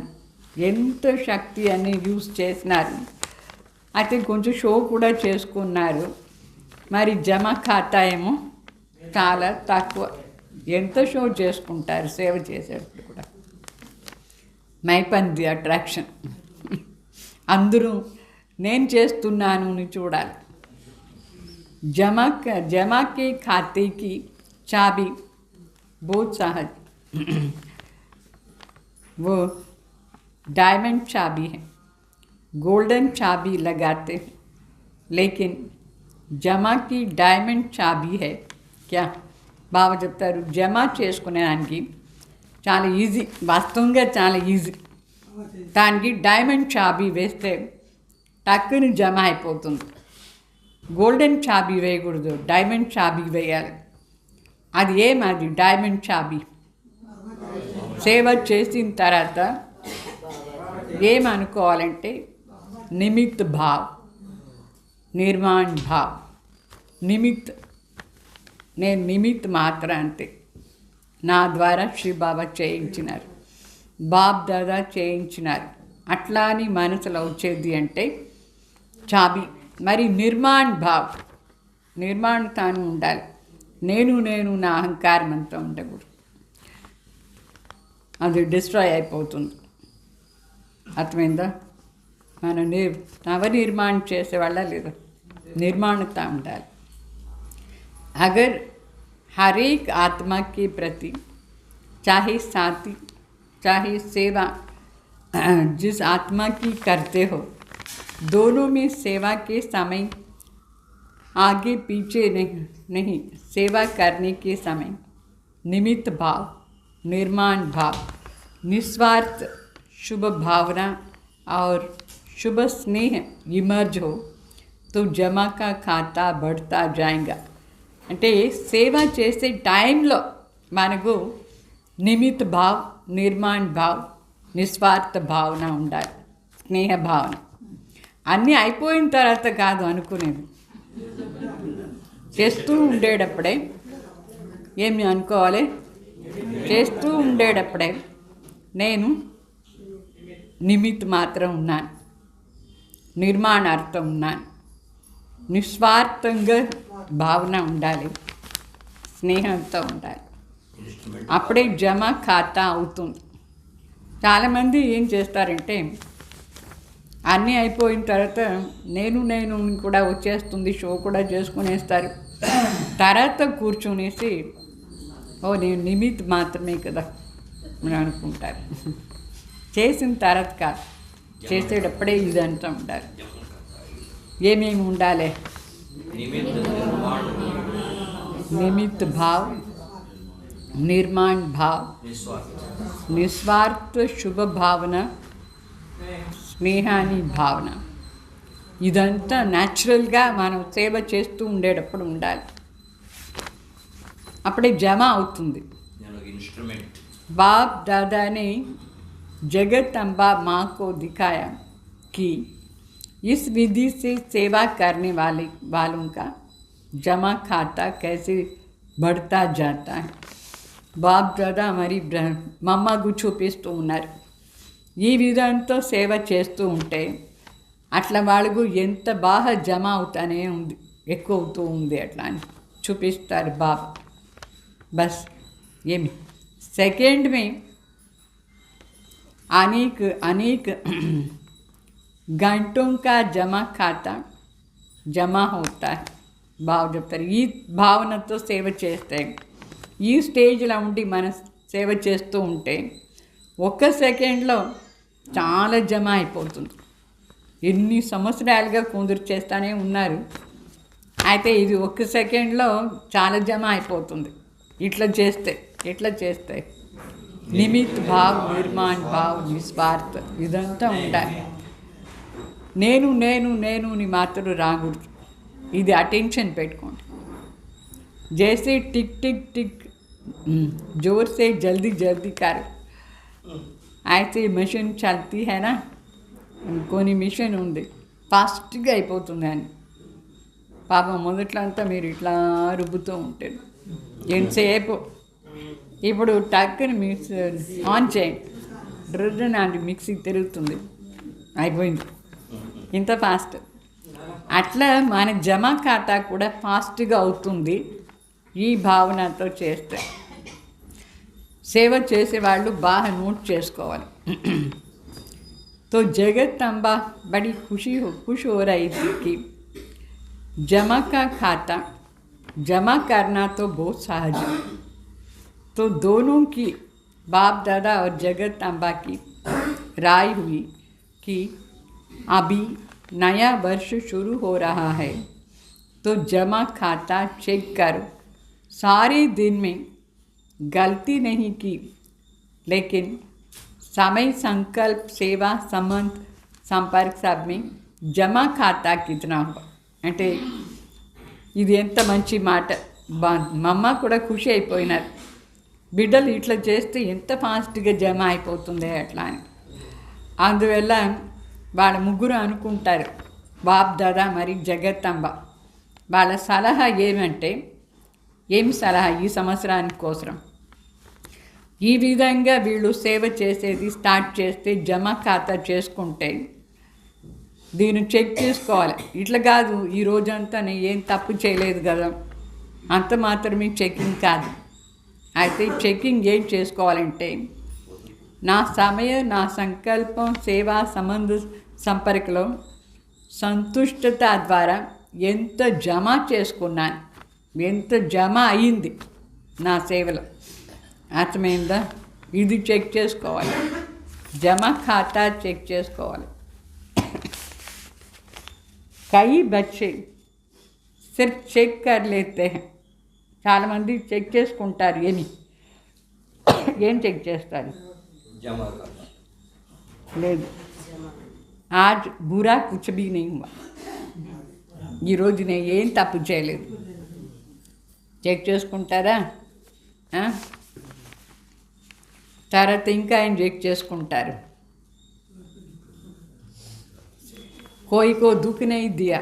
ఎంత శక్తి అని యూస్ చేసినారు, అయితే కొంచెం షో కూడా చేసుకున్నారు. మరి జమ ఖాతా ఏమో చాలా తక్కువ. ఎంత షో చేసుకుంటారు సేవ చేసేటప్పుడు కూడా. మైపన్ ది అట్రాక్షన్. అందరూ నేను చేస్తున్నాను అని చూడాలి. जमा के खाते की चाबी बहुत सहज, वो डायमंड चाबी है. गोल्डन चाबी लगाते हैं, लेकिन जमा की डायमंड चाबी है क्या? బాబా చెప్తారు జమ చేసుకునేదానికి చాలా ఈజీ, వాస్తవంగా చాలా ఈజీ. దానికి డైమండ్ చాబీ వేస్తే టక్కుని జమ అయిపోతుంది. గోల్డెన్ చాబీ వేయకూడదు, డైమండ్ చాబీ వేయాలి. అది ఏమది డైమండ్ చాబీ? సేవ చేసిన తర్వాత ఏమనుకోవాలంటే నిమిత్ భావ్, నిర్మాణ్ భావ్. నేను నిమిత్ మాత్రం అంతే. నా ద్వారా శ్రీ బాబా చేయించినారు, బాబ్ దాదా చేయించినారు. అట్లా అని మనసులో వచ్చేది అంటే చాబీ. మరి నిర్మాణ్ భావ్, నిర్మాణతాను ఉండాలి. నేను నా అహంకారం అంతా ఉండకూడదు, అది డిస్ట్రాయ్ అయిపోతుంది. అర్థమైందా? మన నవనిర్మాణం చేసేవాళ్ళ లేదా నిర్మాణత ఉండాలి. अगर हर एक आत्मा के प्रति चाहे साथी चाहे सेवा जिस आत्मा की करते हो, दोनों में सेवा के समय आगे पीछे नहीं, सेवा करने के समय निमित्त भाव, निर्माण भाव, निस्वार्थ शुभ भावना और शुभ स्नेह इमर्ज हो तो जमा का खाता बढ़ता जाएगा. అంటే సేవ చేసే టైంలో మనకు నిమిత్ భావ్, నిర్మాణ్ భావ్, నిస్వార్థ భావన ఉండాలి, స్నేహ భావన. అన్నీ అయిపోయిన తర్వాత కాదు అనుకునేది. చేస్తూ ఉండేటప్పుడే ఏమి అనుకోవాలి? చేస్తూ ఉండేటప్పుడే నేను నిమిత్ మాత్రం ఉన్నాను, నిర్మాణార్థం ఉన్నాను, నిస్వార్థంగా భావన ఉండాలి, స్నేహంతో ఉండాలి. అప్పుడే జమ ఖాతా అవుతుంది. చాలామంది ఏం చేస్తారంటే అన్నీ అయిపోయిన తర్వాత నేను కూడా వచ్చేస్తుంది, షో కూడా చేసుకునేస్తారు. తర్వాత కూర్చునేసి నేను నిమిత్ మాత్రమే కదా అని అనుకుంటారు. చేసిన తర్వాత కాదు, చేసేటప్పుడే ఇదంతా ఉండాలి. ఏమేమి ఉండాలి? निमित्त भाव, निर्माण भाव, निस्वार्थ शुभ भावना, స్నేహాని భావన. ఇదంతా న్యాచురల్గా మనం సేవ చేస్తూ ఉండేటప్పుడు ఉండాలి. అప్పుడే జమ అవుతుంది. बाप दादा ने जगत अम्बा माँ को दिखाया कि इस विधि से सेवा करने वालों का जमा खाता कैसे बढ़ता जाता है. బాప్ దాదా మరి మమ్మకు చూపిస్తూ ఉన్నారు. ఈ విధంతో సేవ చేస్తూ ఉంటే అట్లా వాళ్ళకు ఎంత బాగా జమ అవుతానే ఉంది. ఎక్కువ అవుతూ ఉంది అట్లా అని చూపిస్తారు బాబా. బస్ ఏమి सेकंड में अनेक घंटों का जमा खाता జమా అవుతా బాగా చెప్తారు. ఈ భావనతో సేవ చేస్తే, ఈ స్టేజ్లో ఉండి మనం సేవ చేస్తూ ఉంటే 1 సెకండ్లో చాలా జమ అయిపోతుంది. ఎన్ని సంవత్సరాలుగా కొందరు చేస్తూనే ఉన్నారు. అయితే ఇది 1 సెకండ్లో చాలా జమ అయిపోతుంది. ఇట్లా చేస్తే నిమిత్ భావ్, నిర్మాణ్ భావ్, నిస్వార్థ ఇదంతా ఉండాలి. నేను నేను నేను ని మాత్రం రాకూడదు. ఇది అటెన్షన్ పెట్టుకోండి. జైసే టిక్ టిక్ టిక్ जोर से जल्दी जल्दी कर అయితే మిషన్ చల్తీ హేనా, కొన్ని మిషన్ ఉంది ఫాస్ట్గా అయిపోతుంది అని. పాపం మొదట్లో అంతా మీరు ఇట్లా రుబ్బుతూ ఉంటారు ఎంతసేపు. ఇప్పుడు టక్కుని మిక్సీ ఆన్ చేయండి, డ్రడ్ని అంటే మిక్సీ తిరుగుతుంది, అయిపోయింది. ఇంత ఫాస్ట్. అట్లా మన జమా ఖాతా కూడా ఫాస్ట్గా అవుతుంది ఈ భావనతో చేస్తే. సేవ చేసేవాళ్ళు బాగా నోట్ చేసుకోవాలి. तो जगत अम्बा बड़ी खुश हो रही थी कि जमा का खाता जमा करना तो बहुत सहज है. तो दोनों की बाप दादा और जगत अम्बा की राय हुई कि अभी नया वर्ष शुरू हो रहा है तो जमा खाता चेक करो. सारे दिन में गलती नहीं की, लेकिन समय, संकल्प, सेवा, संबंध, संपर्क सब में జమా ఖాతా కితనా హువా అంటే ఇది ఎంత మంచి మాట. మా అమ్మ కూడా ఖుషి అయిపోయినారు. బిడ్డలు ఇట్లా చేస్తే ఎంత ఫాస్ట్గా జమ అయిపోతుంది అట్లా అని. అందువల్ల వాళ్ళ ముగ్గురు అనుకుంటారు, బాప్ దాదా మరి జగత్తంబ. వాళ్ళ సలహా ఏమి సలహా ఈ సంవత్సరానికి కోసం, ఈ విధంగా వీళ్ళు సేవ చేసేది స్టార్ట్ చేస్తే జమా ఖాతా చేసుకుంటే దీన్ని చెక్ చేసుకోవాలి. ఇట్లా కాదు ఈ రోజంతా నేను ఏం తప్పు చేయలేదు కదా అంత మాత్రమే చెకింగ్ కాదు. అయితే చెకింగ్ ఏం చేసుకోవాలంటే నా సమయం, నా సంకల్పం, సేవా, సంబంధ, సంపర్కలో సంతుష్టత ద్వారా ఎంత జమ చేసుకున్నాను, ఎంత జమ అయింది నా సేవలో, అర్థమైందా? ఇది చెక్ చేసుకోవాలి. జమా ఖాతా చెక్ చేసుకోవాలి. కई बच्चे सिर्फ చెక్ कर लेते हैं. చాలామంది చెక్ చేసుకుంటారు. ఏం చెక్ చేస్తారు? లేదు, ఆజ్ బురా కుచ్ భీ नहीं हुआ, ఈరోజు నేను ఏం తప్పు చేయలేదు. చెక్ చేసుకుంటారా? తర్వాత ఇంకా ఆయన చెక్ చేసుకుంటారు. కోయికో దుఃఖనే దియా,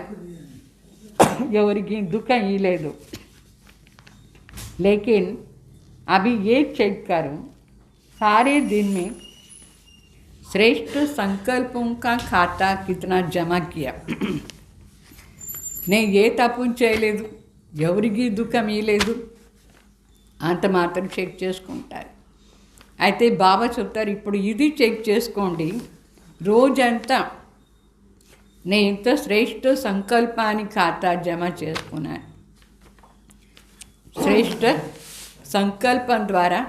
ఎవరికి దుఃఖం ఇవ్వలేదు. लेकिन अभी ये चेक करो सारे दिन में श्रेष्ठ संकल्पों का खाता कितना जमा किया. నేను ఏ తప్పు చేయలేదు, ఎవరికి దుఃఖం ఇవ్వలేదు, అంత మాత్రం చెక్ చేసుకుంటారు. అయితే బాబా చెప్తారు, ఇప్పుడు ఇది చెక్ చేసుకోండి. రోజంతా నేను ఇంత శ్రేష్ఠ సంకల్పాన్ని ఖాతా జమ చేసుకున్నాను. శ్రేష్ఠ సంకల్పం ద్వారా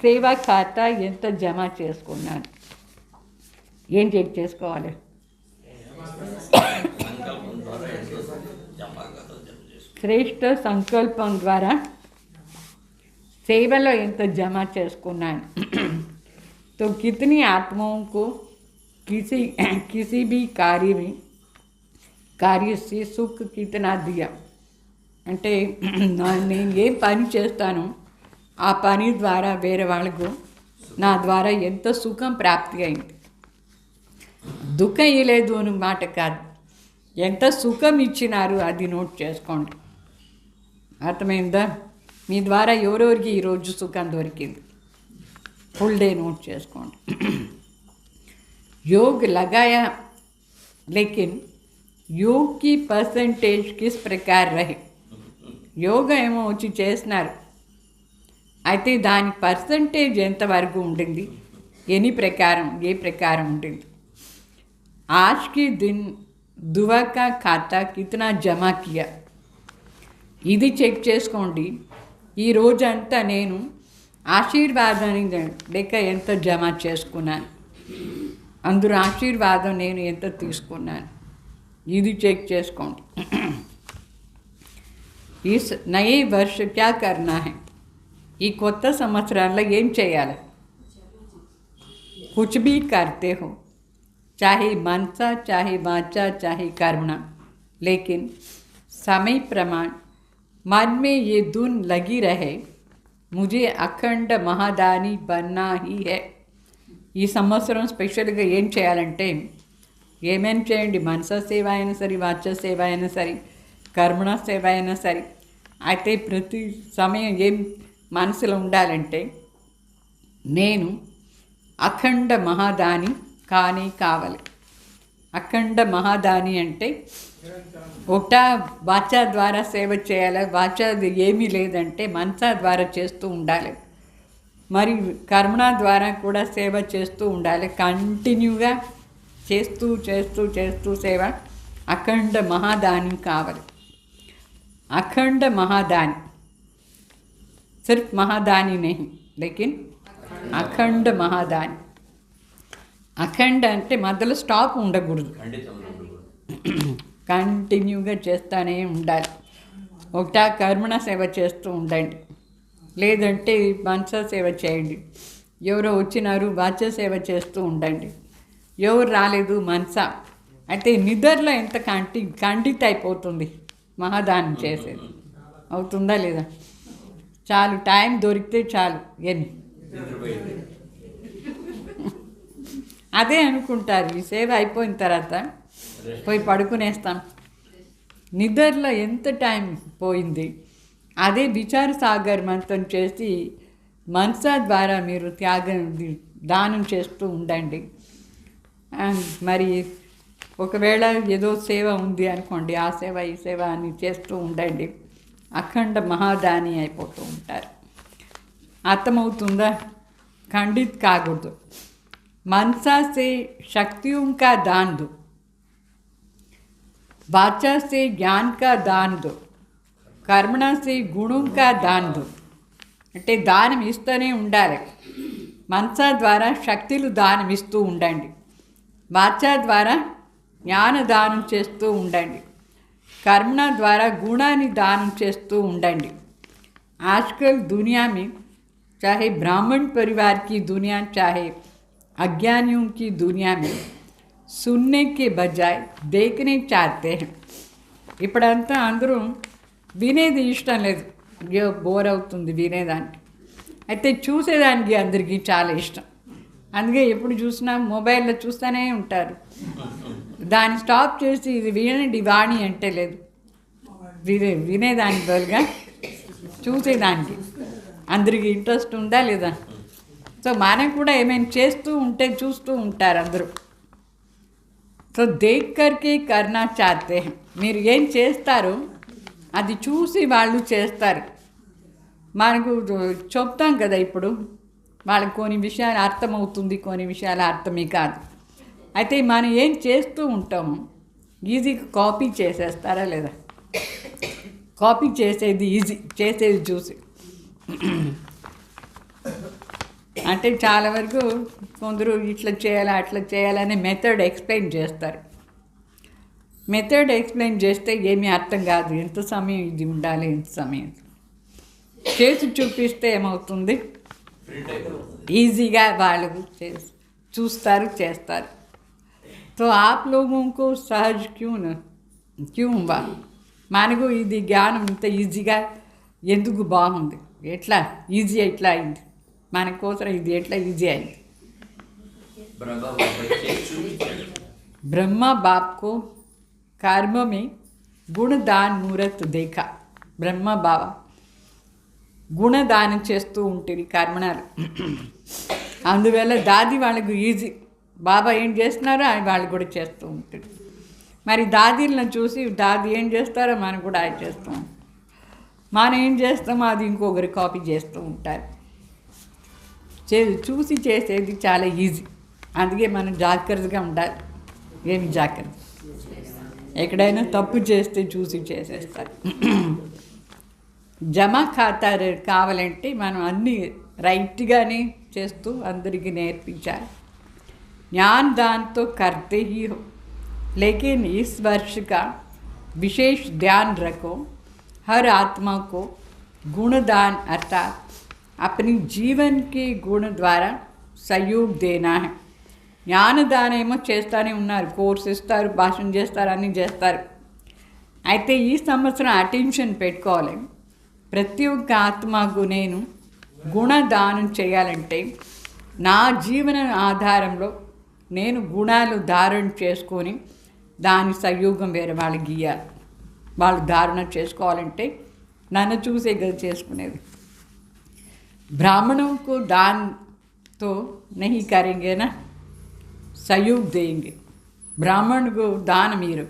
సేవా ఖాతా ఎంత జమ చేసుకున్నాను. ఏం చెక్ చేసుకోవాలి? శ్రేష్ఠ సంకల్పం ద్వారా సేవలో ఎంత జమ చేసుకున్నాను. तो कितनी आत्माओं को किसी भी कार्य से सुख कितना दिया అంటే నేను ఏ పని చేస్తానో ఆ పని ద్వారా వేరే వాళ్ళకు నా ద్వారా ఎంత సుఖం ప్రాప్తి అయింది. దుఃఖం ఇవ్వలేదు అని మాట కాదు, ఎంత సుఖం ఇచ్చినారు అది నోట్ చేసుకోండి. అర్థమైందా? మీ ద్వారా ఎవరెవరికి ఈరోజు సుఖం దొరికింది ఫుల్ డే నోట్ చేసుకోండి. योग लगाया लेकिन योग की परसेंटेज किस प्रकार रहे యోగా ఏమో వచ్చి చేస్తున్నారు అయితే దాని పర్సంటేజ్ ఎంతవరకు ఉంటుంది ఏ ప్రకారం ఉంటుంది आज के दिन दुआ का खाता कितना జమా किया ఇది చెక్ చేసుకోండి ఈ రోజంతా నేను ఆశీర్వాదాన్ని లేక ఎంత జమ చేసుకున్నాను అందరూ ఆశీర్వాదం నేను ఎంత తీసుకున్నాను ఇది చెక్ చేసుకోండి इस नए वर्ष क्या करना है ఈ కొత్త సంవత్సరాల్లో ఏం చేయాలి कुछ भी करते हो चाहे मनसा चाहे वाचा चाहे कर्मणा लेकिन समय प्रमाण मन में ये धुन लगी रहे मुझे अखंड महादानी बनना ही है ఈ సంవత్సరం స్పెషల్గా ఏం చేయాలంటే ఏమేం చేయండి మనస సేవ అయినా సరే వాచ సేవ అయినా సరే కర్మణ సేవ అయినా సరే అయితే ప్రతి సమయం ఏం మనసులో ఉండాలంటే నేను అఖండ మహాదాని కావాలి అఖండ మహాదాని అంటే ఒకటా వాచ ద్వారా సేవ చేయాలి వాచ ఏమీ లేదంటే మనస ద్వారా చేస్తూ ఉండాలి మరి కర్మణ ద్వారా కూడా సేవ చేస్తూ ఉండాలి కంటిన్యూగా చేస్తూ సేవ అఖండ మహాదాని కావాలి अखंड महादानी सिर्फ महादानी नहीं लेकिन अखंड महादानी అఖండ అంటే మధ్యలో స్టాప్ ఉండకూడదు కంటిన్యూగా చేస్తూనే ఉండాలి ఒకటా కర్మణ సేవ చేస్తూ ఉండండి లేదంటే మనస సేవ చేయండి ఎవరో వచ్చినారు వాచ సేవ చేస్తూ ఉండండి ఎవరు రాలేదు మనస అయితే నిద్రలో ఎంత ఖండిత అయిపోతుంది మహాదానం చేసేది అవుతుందా లేదా చాలు టైం దొరికితే చాలు ఎన్ని అదే అనుకుంటారు ఈ సేవ అయిపోయిన తర్వాత పోయి పడుకునేస్తాం నిద్రలో ఎంత టైం పోయింది అదే విచార సాగర్ మంత్రం చేసి మనసా ద్వారా మీరు దానం చేస్తూ ఉండండి మరి ఒకవేళ ఏదో సేవ ఉంది అనుకోండి ఆ సేవ ఈ సేవ అని చేస్తూ ఉండండి అఖండ మహాదాని అయిపోతూ ఉంటారు అర్థమవుతుందా ఖండిత్ కాకూడదు मनसा से शक्तियों का दान दो वाचा से ज्ञान का दान दो कर्मणा से गुणों का दान दो అంటే దానం ఇస్తూనే ఉండాలి మనసా ద్వారా శక్తులు దానం ఇస్తూ ఉండండి వాచా ద్వారా జ్ఞాన దానం చేస్తూ ఉండండి కర్మణ ద్వారా గుణాన్ని దానం చేస్తూ ఉండండి आजकल दुनिया में चाहे ब्राह्मण परिवार की दुनिया चाहे अज्ञानियों की दुनिया में सुनने के बजाय देखने चाहते हैं ఇప్పుడంతా అందరూ వినేది ఇష్టం లేదు బోర్ అవుతుంది వినేదానికి అయితే చూసేదానికి అందరికీ చాలా ఇష్టం అందుకే ఎప్పుడు చూసినా మొబైల్లో చూస్తూనే ఉంటారు దాన్ని స్టాప్ చేసి ఇది వినండి వాణి అంటే లేదు వినేదానికి బదులుగా చూసేదానికి అందరికీ ఇంట్రెస్ట్ ఉందా లేదా సో మనం కూడా ఏమైనా చేస్తూ ఉంటే చూస్తూ ఉంటారు అందరూ సో దేఖ్ కర్కే కర్నా చాతే మీరు ఏం చేస్తారో అది చూసి వాళ్ళు చేస్తారు మనకు చెప్తాం కదా ఇప్పుడు వాళ్ళకి కొన్ని విషయాలు అర్థమవుతుంది కొన్ని విషయాలు అర్థమే కాదు అయితే మనం ఏం చేస్తూ ఉంటాము ఈజీగా కాపీ చేసేస్తారా లేదా కాపీ చేసేది ఈజీ చేసేది చూసి అంటే చాలా వరకు కొందరు ఇట్లా చేయాలి అట్లా చేయాలనే మెథడ్ ఎక్స్ప్లెయిన్ చేస్తారు మెథడ్ ఎక్స్ప్లెయిన్ చేస్తే ఏమీ అర్థం కాదు ఎంత సమయం ఇది ఉండాలి ఎంత సమయం చేసి చూపిస్తే ఏమవుతుంది ఈజీగా వాళ్ళు చూస్తారు చేస్తారు तो आप लोगों को सहज क्यों हुआ మనకు ఇది జ్ఞానం ఇంత ఈజీగా ఎందుకు బాగుంది ఎట్లా ఈజీ ఎట్లా అయింది మన కోసం ఇది ఎట్లా ఈజీ అయింది ब्रह्मा बाप को कर्म में गुणदान मूर्त देखा ब्रह्मा बाबा గుణదానం చేస్తూ ఉంటుంది కర్మణాలు అందువల్ల దాది వాళ్ళకు ఈజీ బాబా ఏం చేస్తున్నారో వాళ్ళు కూడా చేస్తూ ఉంటుంది మరి దాదీలను చూసి దాది ఏం చేస్తారో మనం కూడా అది చేస్తాం, మనం ఏం చేస్తామో అది ఇంకొకరు కాపీ చేస్తూ ఉంటారు. చూసి చేసేది చాలా ఈజీ, అందుకే మనం జాగ్రత్తగా ఉండాలి. ఏమి జాగ్రత్త, ఎక్కడైనా తప్పు చేస్తే చూసి చేసేస్తారు. జమా ఖాతా కావాలంటే మనం అన్నీ రైట్గానే చేస్తూ అందరికీ నేర్పించాలి. ज्ञान दान तो करते ही हो, लेकिन इस वर्ष का विशेष ध्यान रखो, हर आत्मा को गुणदान अर्थात अपनी जीवन के गुण द्वारा सहयोग देना है. జ్ఞానదానం ఏమో చేస్తూనే ఉన్నారు, కోర్స్ ఇస్తారు, భాషణ చేస్తారు, అన్నీ చేస్తారు. అయితే ఈ సంవత్సరం అటెన్షన్ పెట్టుకోవాలి. ప్రతి ఒక్క ఆత్మకు నేను గుణదానం చేయాలంటే నా జీవన ఆధారంలో నేను గుణాలు ధారణ చేసుకొని దాని సహయోగం వేరే వాళ్ళకి గీయాలి. వాళ్ళు ధారణ చేసుకోవాలంటే నన్ను చూసే కదా చేసుకునేది. ब्राह्मणों को दान तो नहीं करेंगे ना, सहयोग देंगे. ब्राह्मण को दान మీరు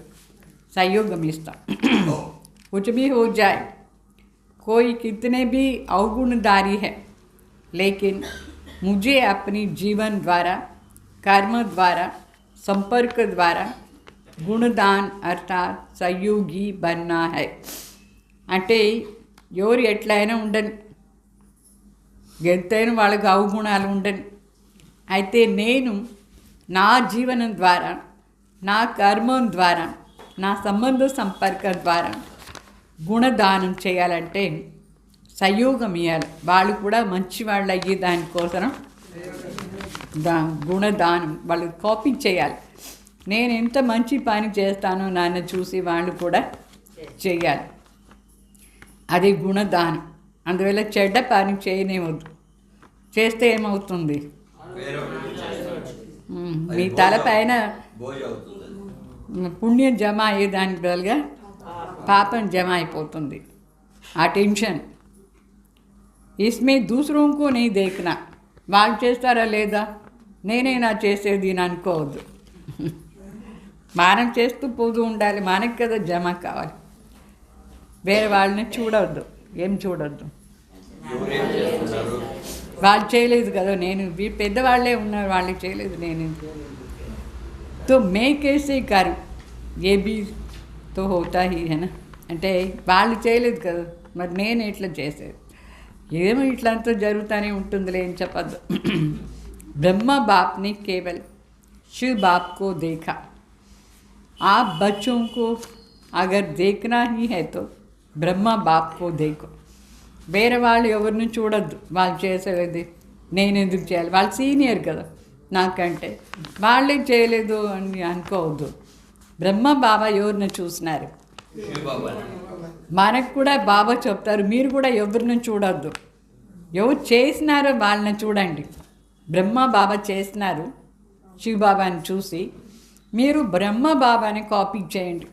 सहयोग इस्ता. कुछ भी हो जाए, कोई कितने भी अवगुणदारी है, लेकिन मुझे अपनी जीवन द्वारा, कर्म द्वारा, संपर्क द्वारा गुणदान अर्थात सहयोगी बनना है. అంటే ఎవరు ఎట్లయినా ఉండని, ఎంతైనా వాళ్ళకి అవగుణాలు ఉండని, అయితే నేను నా జీవనం ద్వారా, నా కర్మం ద్వారా, నా సంబంధ సంపర్కం ద్వారా గుణదానం చేయాలంటే సహయోగం ఇవ్వాలి. వాళ్ళు కూడా మంచి వాళ్ళు అయ్యి దానికోసం గుణదానం వాళ్ళు కాపీ చేయాలి. నేను ఎంత మంచి పని చేస్తానో నన్ను చూసి వాళ్ళు కూడా చేయాలి. అది గుణదానం. అందువల్ల చెడ్డ పని చేయనేవద్దు, చేస్తే ఏమవుతుంది, మీ తలపైన పుణ్యం జమ అయ్యేదానికి బదులుగా పాపం జమ అయిపోతుంది. ఆ టెన్షన్ ఇస్మే దూసరోంకో నీ దేఖనా, వాళ్ళు చేస్తారా లేదా నేనేనా చేసేది అని అనుకోవద్దు. మనం చేస్తూ పోతూ ఉండాలి, మనకి కదా జమ కావాలి. వేరే వాళ్ళని చూడవద్దు, ఏం చూడొద్దు. వాళ్ళు చేయలేదు కదా, నేను పెద్దవాళ్ళే ఉన్నారు, వాళ్ళు చేయలేదు, నేను తో మే కేసే కరు ఏ బీ తో హోతా హీ హేనా. అంటే వాళ్ళు చేయలేదు కదా, మరి నేను ఎట్లా చేసేది, ఏమో ఇట్లంతా జరుగుతూనే ఉంటుందిలే అని చెప్పద్దు. ब्रह्मा बाप ने केवल शिव बाप को देखा, आप बच्चों को अगर देखना ही है तो ब्रह्मा बाप को देखो. వేరే వాళ్ళు ఎవరిని చూడొద్దు, వాళ్ళు చేసేది నేను ఎందుకు చేయాలి, వాళ్ళు సీనియర్ కదా నాకంటే, వాళ్ళే చేయలేదు అని అనుకోవద్దు. బ్రహ్మ బాబా ఎవరిని చూసినారు, మనకు కూడా బాబా చెప్తారు, మీరు కూడా ఎవరిని చూడొద్దు, ఎవరు చేసినారో వాళ్ళని చూడండి. బ్రహ్మ బాబా చేసినారు, శివబాబాని చూసి మీరు బ్రహ్మ బాబాని కాపీ చేయండి.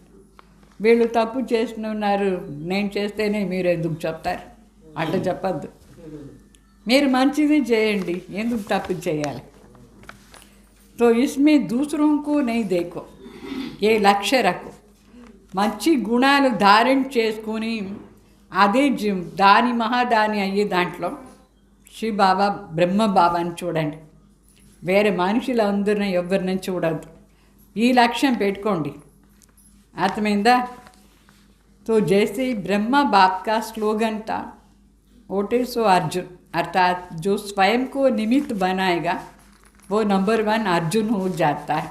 వీళ్ళు తప్పు చేస్తున్నారు, నేను చేస్తేనే మీరు ఎందుకు చెప్తారు, అట్లా చెప్పద్దు. మీరు మంచిది చేయండి, ఎందుకు తప్పు చేయాలి. తో ఇస్మే దూసరోంకో నై దేకో, ఏ లక్ష్య రకో, మంచి గుణాలు ధారణ చేసుకొని అదే దాని మహాదాని అయ్యే దాంట్లో శివబాబా బ్రహ్మ బాబాని చూడండి. వేరే మనుషులందరినీ ఎవరిని చూడద్దు, ఈ లక్ష్యం పెట్టుకోండి. అర్థమైందా. तो जैसे ब्रह्मा बाप का स्लोगन था, ओटे सो अर्जुन, अर्थात जो स्वयं को निमित्त बनाएगा वो नंबर 1 अर्जुन हो जाता है.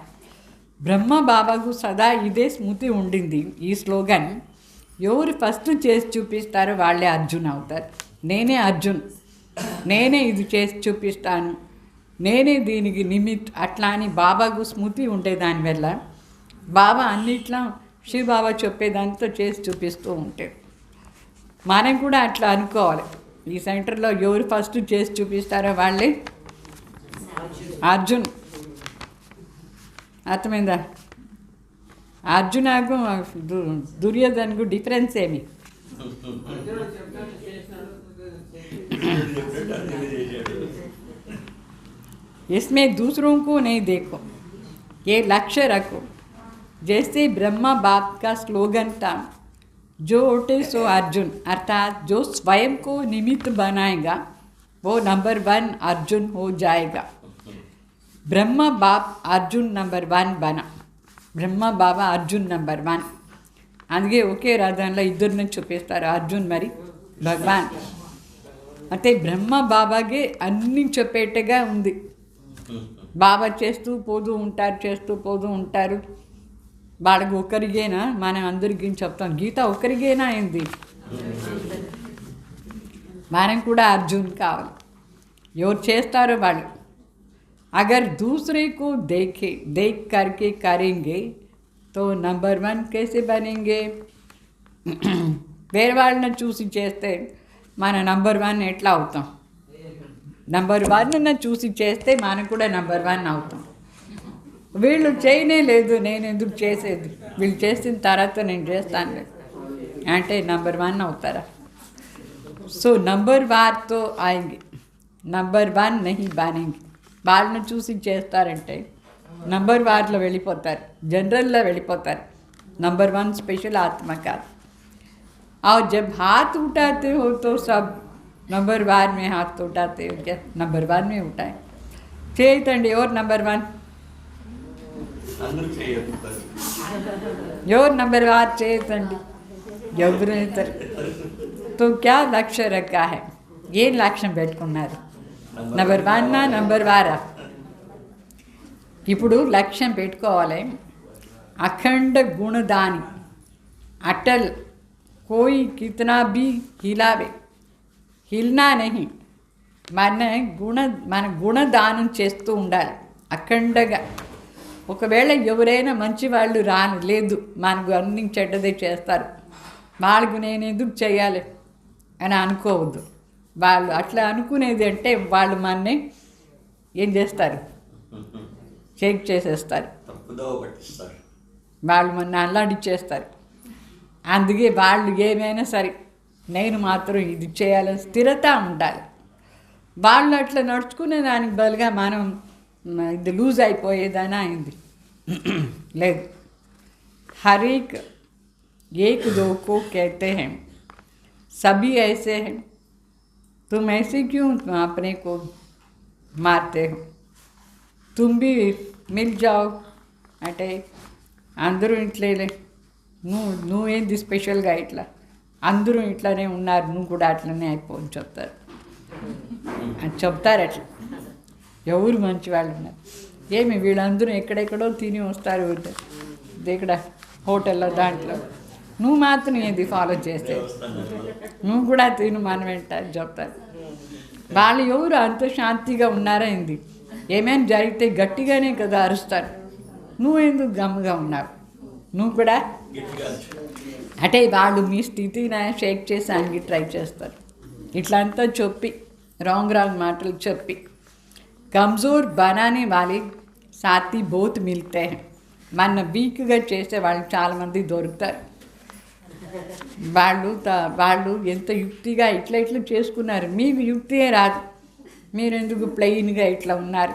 బ్రహ్మ బాబాకు సదా ఇదే స్మృతి ఉండింది, ఈ స్లోగన్. ఎవరు ఫస్ట్ చేసి చూపిస్తారో వాళ్ళే అర్జున్ అవుతారు. నేనే అర్జున్, నేనే ఇది చేసి చూపిస్తాను, నేనే దీనికి నిమిత్, అట్లా అని బాబాకు స్మృతి ఉండే దానివల్ల బాబా అన్నిట్లా శివబాబా చెప్పేదాంతో చేసి చూపిస్తూ ఉంటాడు. మనం కూడా అట్లా అనుకోవాలి. ఈ సెంటర్లో ఎవరు ఫస్ట్ చేసి చూపిస్తారో వాళ్ళే అర్జున్. అర్థమైందా. అర్జునకు దుర్యోధనకు డిఫరెన్స్ ఏమి? इसमें दूसरों को नहीं देखो, ये लक्ष्य रखो, जैसे ब्रह्मा बाप का स्लोगन था, जो ओटे सो अर्जुन, अर्थात जो स्वयं को निमित्त बनाएगा वो नंबर 1 अर्जुन हो जाएगा. ब्रह्मा बाप अर्जुन नंबर 1 बना. బ్రహ్మ బాబా అర్జున్ నెంబర్ 1. అందుకే ఒకే రథంలో ఇద్దరిని చూపిస్తారు, అర్జున్ మరి భగవాన్. అంటే బ్రహ్మ బాబాకి అన్నీ చెప్పేట్టుగా ఉంది. బాబా చేస్తూ పోతూ ఉంటారు. వాళ్ళకి ఒకరిగేనా, మనం అందరికీ చెప్తాం గీత ఒకరిగేనా అయింది. మనం కూడా అర్జున్ కావాలి. ఎవరు చేస్తారో వాళ్ళు. अगर दूसरे को देख करके करेंगे तो नंबर 1 कैसे बनेंगे? వేరే వాళ్ళని చూసి చేస్తే మన నంబర్ 1 ఎట్లా అవుతాం? నంబర్ 1 చూసి చేస్తే మనం కూడా నంబర్ 1 అవుతాం. వీళ్ళు చేయనే లేదు, నేను ఎందుకు చేసేది, వీళ్ళు చేసిన తర్వాత నేను చేస్తాను అంటే నంబర్ 1 అవుతారా? సో నంబర్ వార్తో ఆయంగి, నంబర్ 1 నహీ బనేంగి. వాళ్ళని చూసి చేస్తారంటే నంబర్ వార్లో వెళ్ళిపోతారు, జనరల్లో వెళ్ళిపోతారు. नंबर 1 स्पेशल आत्मा का. और जब हाथ उठाते हो तो सब नंबर 1 में हाथ उठाते हो. क्या नंबर 1 में उठाए చేయతండి. ఎవరు నంబర్ 1? ఎవరు నంబర్ 1 చేయతండి? ఎవరైతారు? तो क्या लक्ष्य रखा है? ఏం లక్ష్యం పెట్టుకున్నారు? Number 1 number 2? ఇప్పుడు లక్ష్యం పెట్టుకోవాలి अखंड गुणदानी, अटल, कोई कितना भी हिलावे, हिलना नहीं. మన గుణదానం చేస్తూ ఉండాలి అఖండగా. ఒకవేళ ఎవరైనా మంచి వాళ్ళు లేదు, మనకు అన్ని చెడ్డదే చేస్తారు, వాళ్ళకు నేను ఎందుకు చేయాలి అని అనుకోవద్దు. వాళ్ళు అట్లా అనుకునేది అంటే వాళ్ళు మనని ఏం చేస్తారు? షేక్ చేసేస్తారు, వాళ్ళు మన అల్లాడిచ్చేస్తారు. అందుకే వాళ్ళు ఏమైనా సరే నేను మాత్రం ఇది చేయాలని స్థిరత ఉండాలి. వాళ్ళు అట్లా నడుచుకునే దానికి బదులుగా మనం ఇది లూజ్ అయిపోయేదని అయింది లేదు. హరేక్ ఏక్ దో కో कहते हैं, सभी ऐसे हैं, तुम ऐसे क्यों अपने को मारते हो, तुम भी मिल जाओ అంటే అందరూ ఇట్లే, నువ్వేంది స్పెషల్గా ఇట్లా, అందరూ ఇట్లానే ఉన్నారు, నువ్వు కూడా అట్లనే అయిపోని చెప్తారు అని చెప్తారు. అట్లా ఎవరు మంచి వాళ్ళు ఉన్నారు? ఏమి వీళ్ళందరూ ఎక్కడెక్కడో తిని వస్తారు ఇక్కడ హోటల్లో, దాంట్లో నువ్వు మాత్రం ఏది ఫాలో చేస్తే నువ్వు కూడా తిను మనం వెంట చెప్తారు. వాళ్ళు ఎవరు అంత శాంతిగా ఉన్నారా? ఏంది ఏమైనా జరిగితే గట్టిగానే కదా అరుస్తారు, నువ్వెందుకు గమ్ముగా ఉన్నావు, నువ్వు కూడా అంటే వాళ్ళు మీ స్థితిని షేక్ చేసానికి ట్రై చేస్తారు. ఇట్లంతా చెప్పి రాంగ్ మాటలు చెప్పి కమ్జోర్ బనానే వాళ్ళే సాథీ బోత్ మిల్తే హై. మన వీక్గా చేసే వాళ్ళు చాలామంది దొరుకుతారు. వాళ్ళు ఎంత యుక్తిగా ఇట్లా చేసుకున్నారు, మీకు యుక్తియే రాదు, మీరు ఎందుకు ప్లెయిన్గా ఇట్లా ఉన్నారు,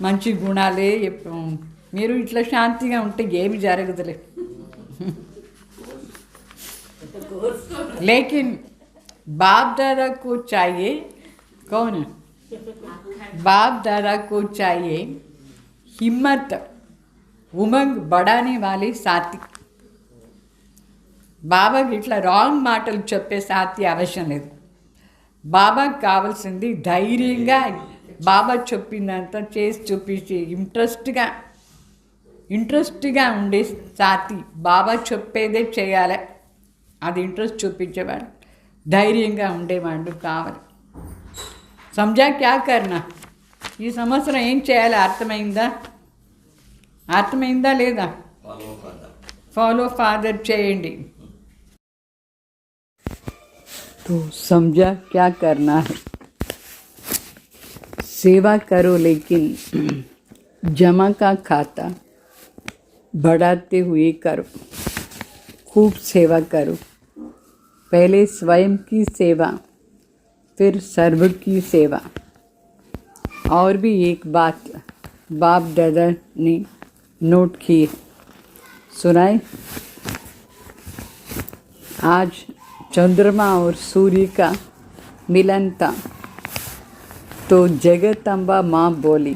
మంచి గుణాలే, మీరు ఇట్లా శాంతిగా ఉంటే ఏమి జరగదులే. लेकिन बाप दादा को चाहिए, कौन? बाप दादा को चाहिए हिम्मत, उमंग बढ़ाने वाले साथी. బాబాకి ఇట్లా రాంగ్ మాటలు చెప్పే సాథి అవసరం లేదు. బాబాకి కావాల్సింది ధైర్యంగా బాబా చెప్పిందంతా చేసి చూపించి ఇంట్రెస్ట్గా ఉండే సాథి. బాబా చెప్పేదే చేయాలి, అది ఇంట్రెస్ట్ చూపించేవాడు, ధైర్యంగా ఉండేవాడు కావాలి. సమజా క్యా కర్నా? ఈ సంవత్సరం ఏం చేయాలి అర్థమైందా లేదా? ఫాలో ఫాదర్ చేయండి. तो समझा क्या करना है? सेवा करो, लेकिन जमा का खाता बढ़ाते हुए करो. खूब सेवा करो. पहले स्वयं की सेवा, फिर सर्व की सेवा. और भी एक बात बाप दादा ने नोट की है, सुनाए। आज चंद्रमा और सूर्य का मिलन था, तो जगदम्बा माँ बोली,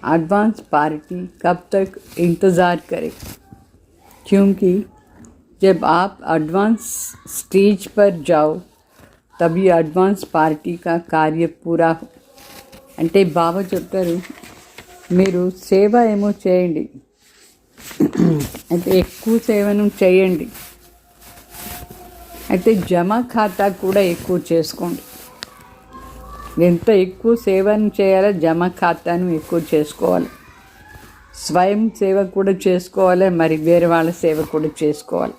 एडवांस पार्टी कब तक इंतज़ार करें, क्योंकि जब आप एडवांस स्टेज पर जाओ तभी एडवांस पार्टी का कार्य पूरा हो। అంటే బాబా చెప్తారు, మీరు సేవ ఏమో చేయండి, అయితే ఎక్కువ సేవను చేయండి, అయితే జమా ఖాతా కూడా ఎక్కువ చేసుకోండి. ఎంత ఎక్కువ సేవను చేయాలో జమా ఖాతాను ఎక్కువ చేసుకోవాలి. స్వయం సేవ కూడా చేసుకోవాలి, మరి వేరే వాళ్ళ సేవ కూడా చేసుకోవాలి.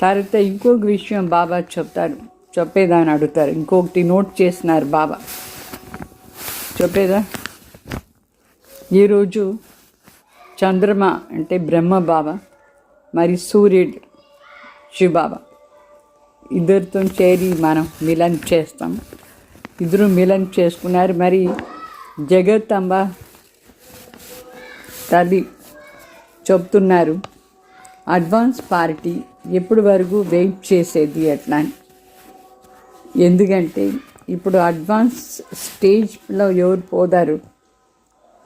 తర్వాత ఇంకొక విషయం బాబా చెప్తారు, చెప్పేదాన్ని అడుగుతారు. ఇంకొకటి నోట్ చేసినారు బాబా, చెప్పేదా. ఈరోజు చంద్రమ అంటే బ్రహ్మ బాబా, మరి సూర్యుడు శివబాబా, ఇద్దరితో చేరి మనం మిలన్ చేస్తాం. ఇద్దరు మిలన్ చేసుకున్నారు. మరి జగదంబ తల్లి చెప్తున్నారు, అడ్వాన్స్ పార్టీ ఎప్పటి వరకు వెయిట్ చేసేది ఎట్లా అని. ఎందుకంటే ఇప్పుడు అడ్వాన్స్ స్టేజ్లో ఎవరు పోదారు,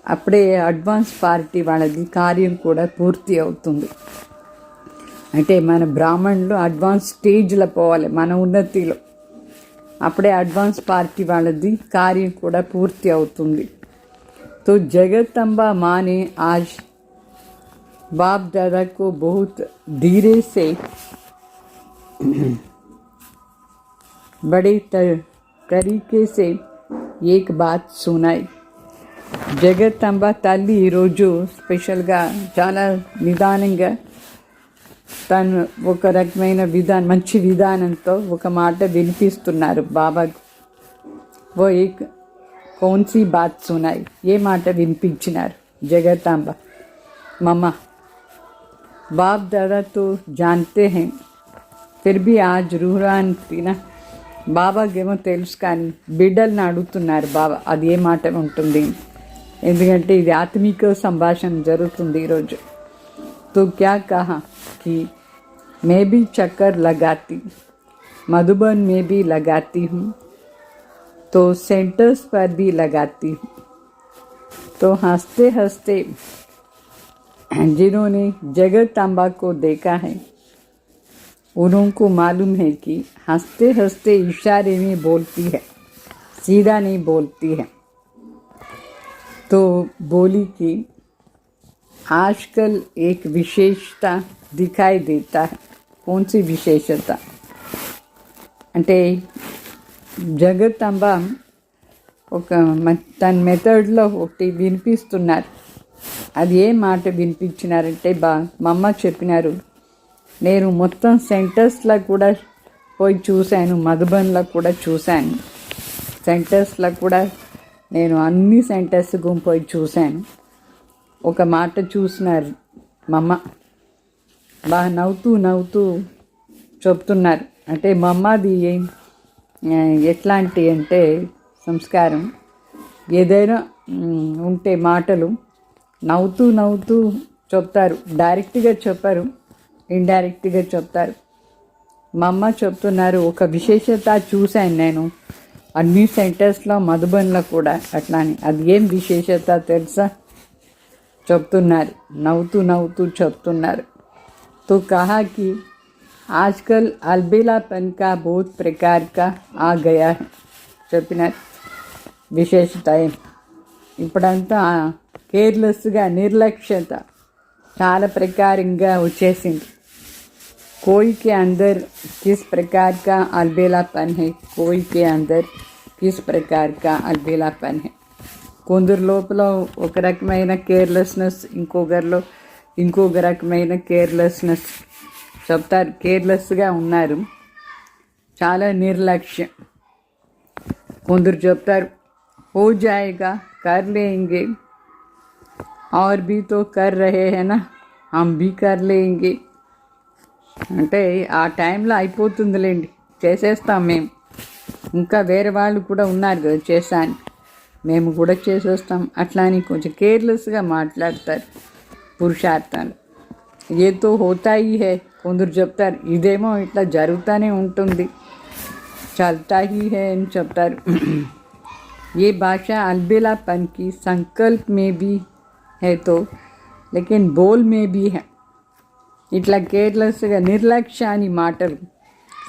అప్పుడే అడ్వాన్స్ పార్టీ వాళ్ళది కార్యం కూడా పూర్తి అవుతుంది. అంటే మన బ్రాహ్మణులు అడ్వాన్స్ స్టేజ్లో పోవాలి, మన ఉన్నతిలో, అప్పుడే అడ్వాన్స్ పార్టీ వాళ్ళది కార్యం కూడా పూర్తి అవుతుంది. तो जगदम्बा माँ ने आज बाप दादा को बहुत धीरे से बड़े तरीके से एक बात सुनाई. జగదంబ తల్లి ఈరోజు స్పెషల్గా చాలా నిదానంగా తను ఒక రకమైన మంచి విధానంతో ఒక మాట వినిపిస్తున్నారు బాబాకు. ఓ ఏక్ कौन सी बात सुनाई, ये మాట వినిపించినారు జగదంబ. मम्मा बाप दादा तो जानते हैं, फिर भी आज रूहान पीना బాబాకేమో తెలుసు, కానీ బిడ్డల్ని అడుగుతున్నారు బాబా అది ఏ మాట ఉంటుంది, ఎందుకంటే ఇది ఆత్మిక సంభాషణ జరుగుతుంది ఈరోజు. तो क्या कहा कि मैं भी चक्कर लगाती, मधुबन में भी लगाती हूँ, तो सेंटर्स पर भी लगाती हूँ. तो हंसते हंसते जिन्होंने जगदम्बा को देखा है उनको मालूम है कि हंसते हंसते इशारे में बोलती है, सीधा नहीं बोलती है. तो बोली कि आजकल एक विशेषता दिखाई देता है. कौन सी विशेषता అంటే జగదంబ ఒక తన మెథడ్లో ఒకటి వినిపిస్తున్నారు. అది ఏ మాట వినిపించినారంటే మమ్మ చెప్పినారు, నేను మొత్తం సెంటర్స్లో కూడా పోయి చూశాను, మధుబన్లో కూడా చూశాను, సెంటర్స్లో కూడా నేను అన్ని సెంటర్స్కు పోయి చూశాను. ఒక మాట చూసినారు మమ్మ, బాగా నవ్వుతూ నవ్వుతూ చెప్తున్నారు. అంటే మమ్మది ఎట్లాంటి అంటే సంస్కారం, ఏదైనా ఉంటే మాటలు నవ్వుతూ నవ్వుతూ చెప్తారు, డైరెక్ట్గా చెప్పరు, ఇండైరెక్ట్గా చెప్తారు. మా అమ్మ చెప్తున్నారు, ఒక విశేషత చూశాను నేను అన్ని సెంటర్స్లో, మధుబన్లో కూడా అట్లా అని. అది ఏం విశేషత తెలుసా చెప్తున్నారు, నవ్వుతూ నవ్వుతూ చెప్తున్నారు. तो कहा कि आजकल अलबेलापन का बहुत प्रकार का आ गया है. చెప్పినారు విశేషత ఇప్పుడంతా కేర్లెస్గా, నిర్లక్ష్యత చాలా ప్రకారంగా వచ్చేసింది. कोई के अंदर किस प्रकार का अलबेलापन है, कोई के अंदर किस प्रकार का अलबेलापन है. కొందరు లోపల ఒక రకమైన కేర్లెస్నెస్, ఇంకొకరిలో ఇంకొక రకమైన కేర్లెస్నెస్ చెప్తారు. కేర్లెస్గా ఉన్నారు, చాలా నిర్లక్ష్యం. కొందరు చెప్తారు हो जाएगा, कर लेंगे, और भी तो कर रहे हैं ना, हम भी कर लेंगे. అంటే ఆ టైంలో అయిపోతుందిలేండి, చేసేస్తాం మేము, ఇంకా వేరే వాళ్ళు కూడా ఉన్నారు కదా చేశాను, మేము కూడా చేసేస్తాం, అట్లా అని కొంచెం కేర్లెస్గా మాట్లాడతారు పురుషార్థాలు. ఏ తో హోతా హీ హై, కొందరు చెప్తారు ఇదేమో ఇట్లా జరుగుతూనే ఉంటుంది, చల్తా హీ హై అని చెప్తారు. ये भाषा अलबेलापन की संकल्प में भी है तो लेकिन बोल में भी है. ఇట్లా కేర్లెస్గా నిర్లక్ష్యాన్ని మాటలు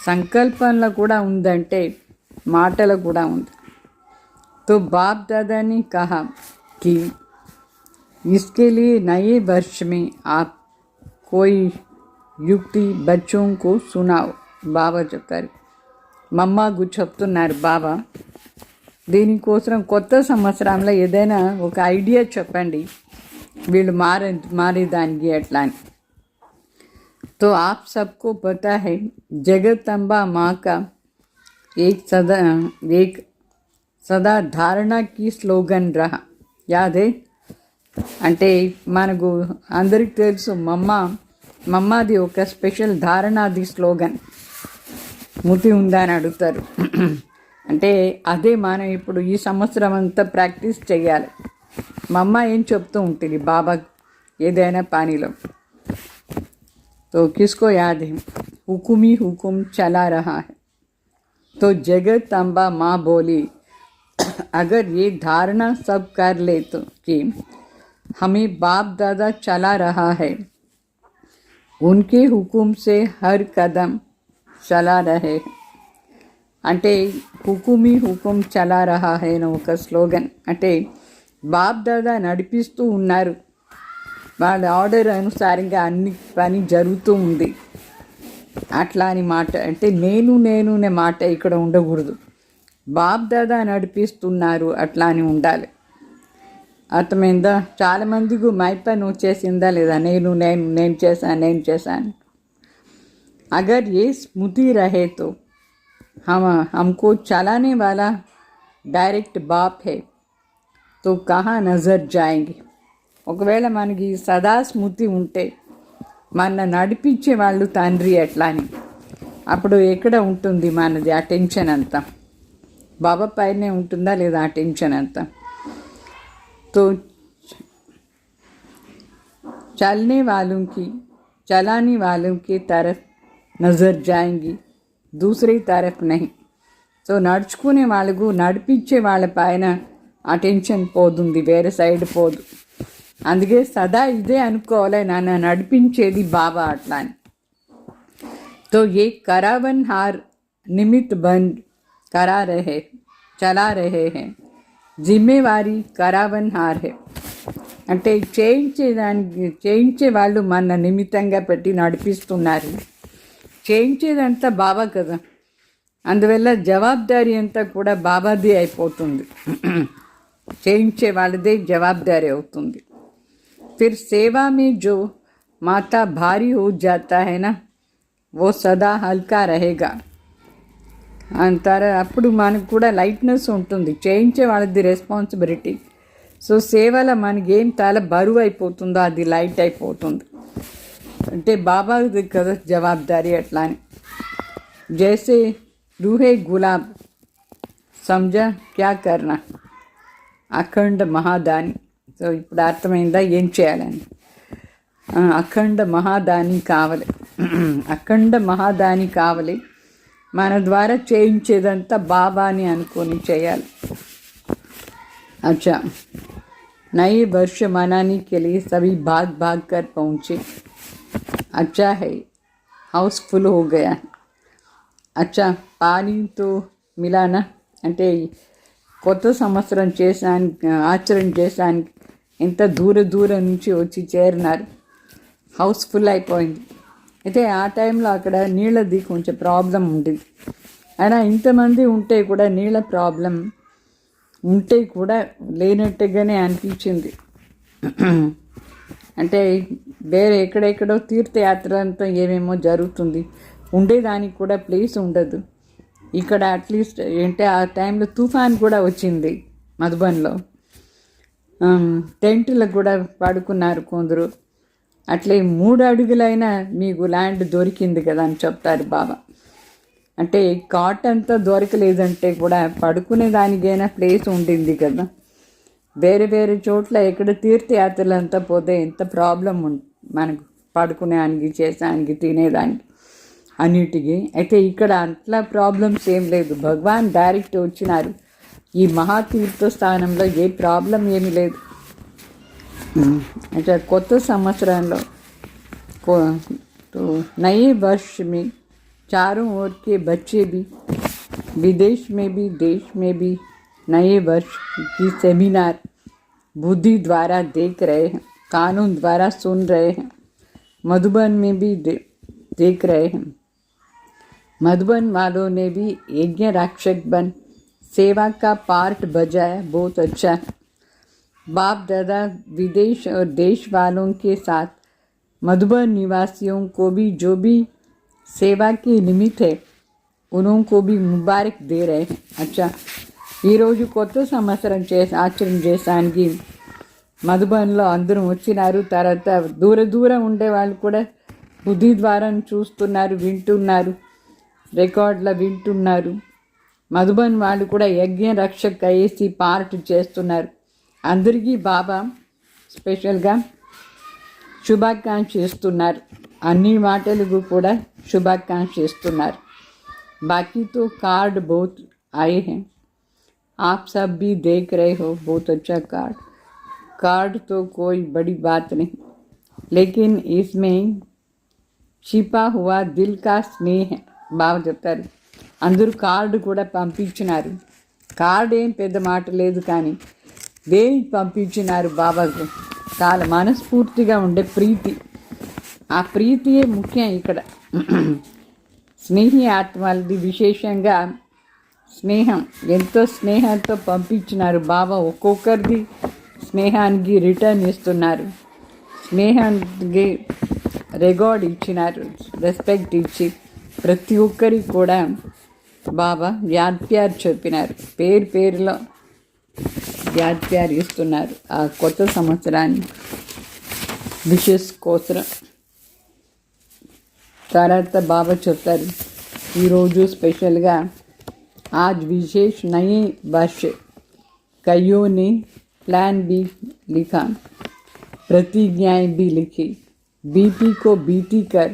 సంకల్పంలో కూడా ఉందంటే మాటలు కూడా ఉంది. तो बाप दादा ने कहा कि इसके लिए नए वर्ष में आप कोई युक्ति बच्चों को सुनाओ. బాబా చెప్తారు, మమ్మకు చెప్తున్నారు బాబా, దీనికోసం కొత్త సంవత్సరంలో ఏదైనా ఒక ఐడియా చెప్పండి వీళ్ళు మారేదానికి ఎట్లా అని. तो आप सबको पता है जगदम्बा माँ का एक सदा धारणा की स्लोगन रहा, याद है? అంటే మనకు అందరికి తెలుసు మమ్మది ఒక స్పెషల్ ధారణాది స్లోగన్ ముతి ఉందా అని అడుగుతారు. అంటే అదే మనం ఇప్పుడు ఈ సంవత్సరం అంతా ప్రాక్టీస్ చేయాలి. మమ్మ ఏం చెప్తూ ఉంటుంది బాబా ఏదైనా పనిలో. तो किसको याद है, हुकुम ही हुकुम चला रहा है. तो जगदम्बा माँ बोली, अगर ये धारणा सब कर ले तो कि हमें बाप दादा चला रहा है, उनके हुकुम से हर कदम चला रहे. అంటే హుకుమీ హుకుం చలా రహా హై అని ఒక స్లోగన్. అంటే బాప్ దాదా నడిపిస్తూ ఉన్నారు, వాళ్ళ ఆర్డర్ అనుసారంగా అన్ని పని జరుగుతూ ఉంది అట్లా అని మాట. అంటే నేనే మాట ఇక్కడ ఉండకూడదు, బాప్ దాదా నడిపిస్తున్నారు అట్లా అని ఉండాలి. అర్థమైందా? చాలామందికి మైపని వచ్చేసిందా లేదా, నేను చేశాను. అగర్ ఏ స్మృతి రహే తో हमको चलाने वाला डायरेक्ट बाप है तो कहाँ नज़र जाएंगे. ఒకవేళ మనకి సదా స్మృతి ఉంటే మన నడిపించే వాళ్ళు తండ్రి ఎట్లా అని, అప్పుడు ఎక్కడ ఉంటుంది మనది అటెన్షన్ అంతా? బాబా పైనే ఉంటుందా లేదా అటెన్షన్ అంతా? तो चलाने वालों की तरफ नज़र जाएंगी, दूसरी तरफ नहीं. సో నడుచుకునే వాళ్ళకు నడిపించే వాళ్ళ పైన అటెన్షన్ పోతుంది, వేరే సైడ్ పోదు. అందుకే సదా ఇదే అనుకోవాలి, నన్ను నడిపించేది బాబా అట్లా అని. तो ये करावन हार निमित्त बंद चला रहे हैं, జిమ్మేవారీ करावन हार है. అంటే చేయించే వాళ్ళు మన నిమిత్తంగా పెట్టి నడిపిస్తున్నారు. చేయించేదంతా బాబా కదా, అందువల్ల జవాబుదారీ అంతా కూడా బాబాది అయిపోతుంది, చేయించే వాళ్ళదే జవాబుదారీ అవుతుంది. फिर सेवा में जो माथा भारी हो जाता है ना, वो सदा हल्का रहेगा అంటారు. అప్పుడు మనకు కూడా లైట్నెస్ ఉంటుంది, చేయించే వాళ్ళది రెస్పాన్సిబిలిటీ. సో సేవలో మనకేం తల బరువు అయిపోతుందో అది లైట్ అయిపోతుంది. అంటే బాబాది కదా జవాబుదారీ అట్లా అని. జైసే రూహే గులాబ్ సమజా క్యా కర్నా, అఖండ మహాదాని. సో ఇప్పుడు అర్థమైందా ఏం చేయాలని? అఖండ మహాదాని కావాలి, అఖండ మహాదాని కావాలి. మన ద్వారా చేయించేదంతా బాబాని అనుకొని చేయాలి. अच्छा, नए वर्ष मनाने के लिए सभी भाग कर पहुँचे. अच्छा है, हाउस फुल हो गया. अच्छा, पानी तो मिला ना. అంటే కొత్త సంవత్సరం ఆచరణ చేసానికి ఎంత దూరం నుంచి వచ్చి చేరినారు, హౌస్ ఫుల్ అయిపోయింది. అయితే ఆ టైంలో అక్కడ నీళ్ళది కొంచెం ప్రాబ్లం ఉండేది. అయినా ఇంతమంది ఉంటే కూడా నీళ్ళ ప్రాబ్లం ఉంటే కూడా లేనట్టుగానే అనిపించింది. అంటే వేరే ఎక్కడెక్కడో తీర్థయాత్ర అంతా ఏమేమో జరుగుతుంది, ఉండేదానికి కూడా ప్లేస్ ఉండదు. ఇక్కడ అట్లీస్ట్ అంటే ఆ టైంలో తుఫాన్ కూడా వచ్చింది మధుబన్లో, టెంట్లకు కూడా పడుకున్నారు కొందరు. అట్లే 3 అడుగులైనా మీకు ల్యాండ్ దొరికింది కదా అని చెప్తారు బాబా. అంటే కాట్ అంతా దొరకలేదంటే కూడా పడుకునే దానికైనా ప్లేస్ ఉండింది కదా. వేరే చోట్ల ఎక్కడ తీర్థయాత్రలు అంతా పోతే ఎంత ప్రాబ్లం మనకు పడుకునేదానికి చేసేదానికి తినేదానికి అన్నిటికీ. అయితే ఇక్కడ అట్లా ప్రాబ్లమ్స్ ఏం లేదు. భగవాన్ డైరెక్ట్ వచ్చినారు. ఈ మహాతీర్థ స్థానంలో ఏ ప్రాబ్లం ఏమీ లేదు. అంటే కొత్త సంవత్సరంలో तो नए वर्ष में चारों ओर के बच्चे भी विदेश में भी देश में भी नए वर्ष की सेमिनार बुद्धि द्वारा देख रहे हैं, कानून द्वारा सुन रहे हैं. मधुबन में भी देख रहे हैं. मधुबन वालों ने भी यज्ञ रक्षक बन सेवा का पार्ट बजाया. बहुत अच्छा है. बाप दादा विदेश और देश वालों के साथ मधुबन निवासियों को भी जो भी सेवा के निमित्त है उनको भी मुबारक दे रहे हैं. अच्छा, ఈ రోజు కొత్త సంవత్సరం ఆచరణ చేసానికి మధుబన్లో అందరూ వచ్చినారు. తర్వాత దూరం ఉండే వాళ్ళు కూడా బుద్ధి ద్వారా చూస్తున్నారు, వింటున్నారు, రికార్డులో వింటున్నారు. మధుబన్ వాళ్ళు కూడా యజ్ఞ రక్షక్ అయ్యేసి పార్ట్ చేస్తున్నారు. అందరికీ బాబా స్పెషల్గా శుభాకాంక్షలు ఇస్తున్నారు. అన్ని మాటలకు కూడా శుభాకాంక్షలు ఇస్తున్నారు. बाकी तो कार्ड बहुत आए हैं, आप सब भी देख रहे हो. बहुत अच्छा कार्ड तो कोई बड़ी बात नहीं, लेकिन इसमें छिपा हुआ दिल का स्नेह है. బాగా చెప్తారు. అందరూ కార్డు కూడా పంపించినారు. కార్డు ఏం పెద్ద మాట లేదు, కానీ దేని పంపించినారు బాబాకు చాలా మనస్ఫూర్తిగా ఉండే ప్రీతి. ఆ ప్రీతియే ముఖ్యం ఇక్కడ. స్నేహి ఆత్మలది విశేషంగా స్నేహం, ఎంతో స్నేహంతో పంపించినారు బాబా. ఒక్కొక్కరిది స్నేహానికి రిటర్న్ ఇస్తున్నారు. స్నేహానికి రికార్డ్ ఇచ్చినారు, రెస్పెక్ట్ ఇచ్చి ప్రతి ఒక్కరికి కూడా బాబా యాద్ ప్యార్ చెప్పినారు. పేరులో యాద్ ప్యార్ ఇస్తున్నారు. ఆ కొత్త సంవత్సరాన్ని విషెస్ కోసం. తర్వాత బాబా చెప్తారు ఈరోజు స్పెషల్గా आज विशेष नए वर्ष कईयों ने प्लान भी लिखा, प्रतिज्ञाएं भी लिखी, बीती को बीती कर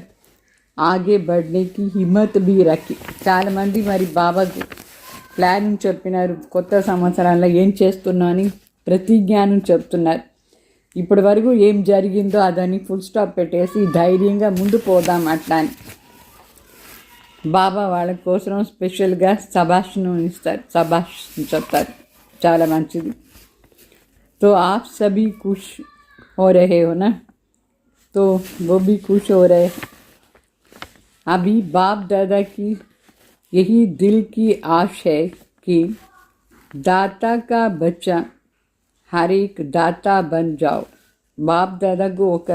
आगे बढ़ने की हिम्मत भी रखी. చాలా మంది మరి బాబాకు ప్లాన్ చెప్పినారు. కొత్త సంవత్సరాల్లో ఏం చేస్తున్నా అని ప్రతిజ్ఞానం చెప్తున్నారు. ఇప్పటి వరకు ఏం జరిగిందో అదని ఫుల్ స్టాప్ పెట్టేసి ధైర్యంగా ముందు పోదాం అట్లా అని బాబా వాళ్ళ కోసం స్పెషల్గా శభాష్ను ఇస్తారు, శభాష్ చెప్తారు. చాలా మంచిది. तो आप सभी खुश हो रहे हो ना, तो वो भी खुश हो रहे. अभी बाप दादा की यही दिल की आश है कि दाता का बच्चा हर एक दाता बन जाओ. బాప్ దాదాకు ఒక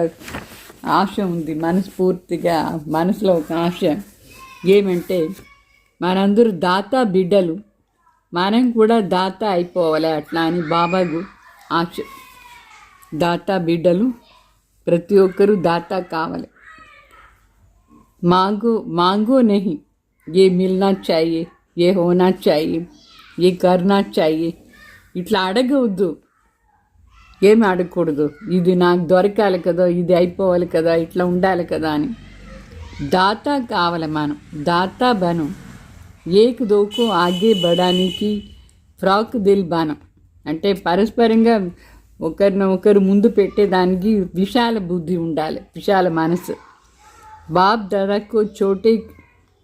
ఆశ ఉంది, మనస్ఫూర్తిగా మనసులో ఒక ఆశ. ఏమంటే మనందరూ దాత బిడ్డలు, మనం కూడా దాత అయిపోవాలి అట్లా అని బాబాకు ఆశ. దాత బిడ్డలు ప్రతి ఒక్కరూ దాత కావాలి. मांगो नहीं, ये मिलना चाहिए, ये होना चाहिए, ये करना चाहिए. ఇట్లా అడగవద్దు, ఏమి అడగకూడదు. ఇది నాకు దొరకాలి కదా, ఇది అయిపోవాలి కదా, ఇట్లా ఉండాలి కదా అని. దాతా కావాలి మనం. దాతా బను. ఏక్ దోకు ఆగే బడానికి ఫ్రాక్ దిల్ బనం. అంటే పరస్పరంగా ఒకరినొకరు ముందు పెట్టేదానికి విశాల బుద్ధి ఉండాలి, విశాల మనసు. बाप दादा को छोटे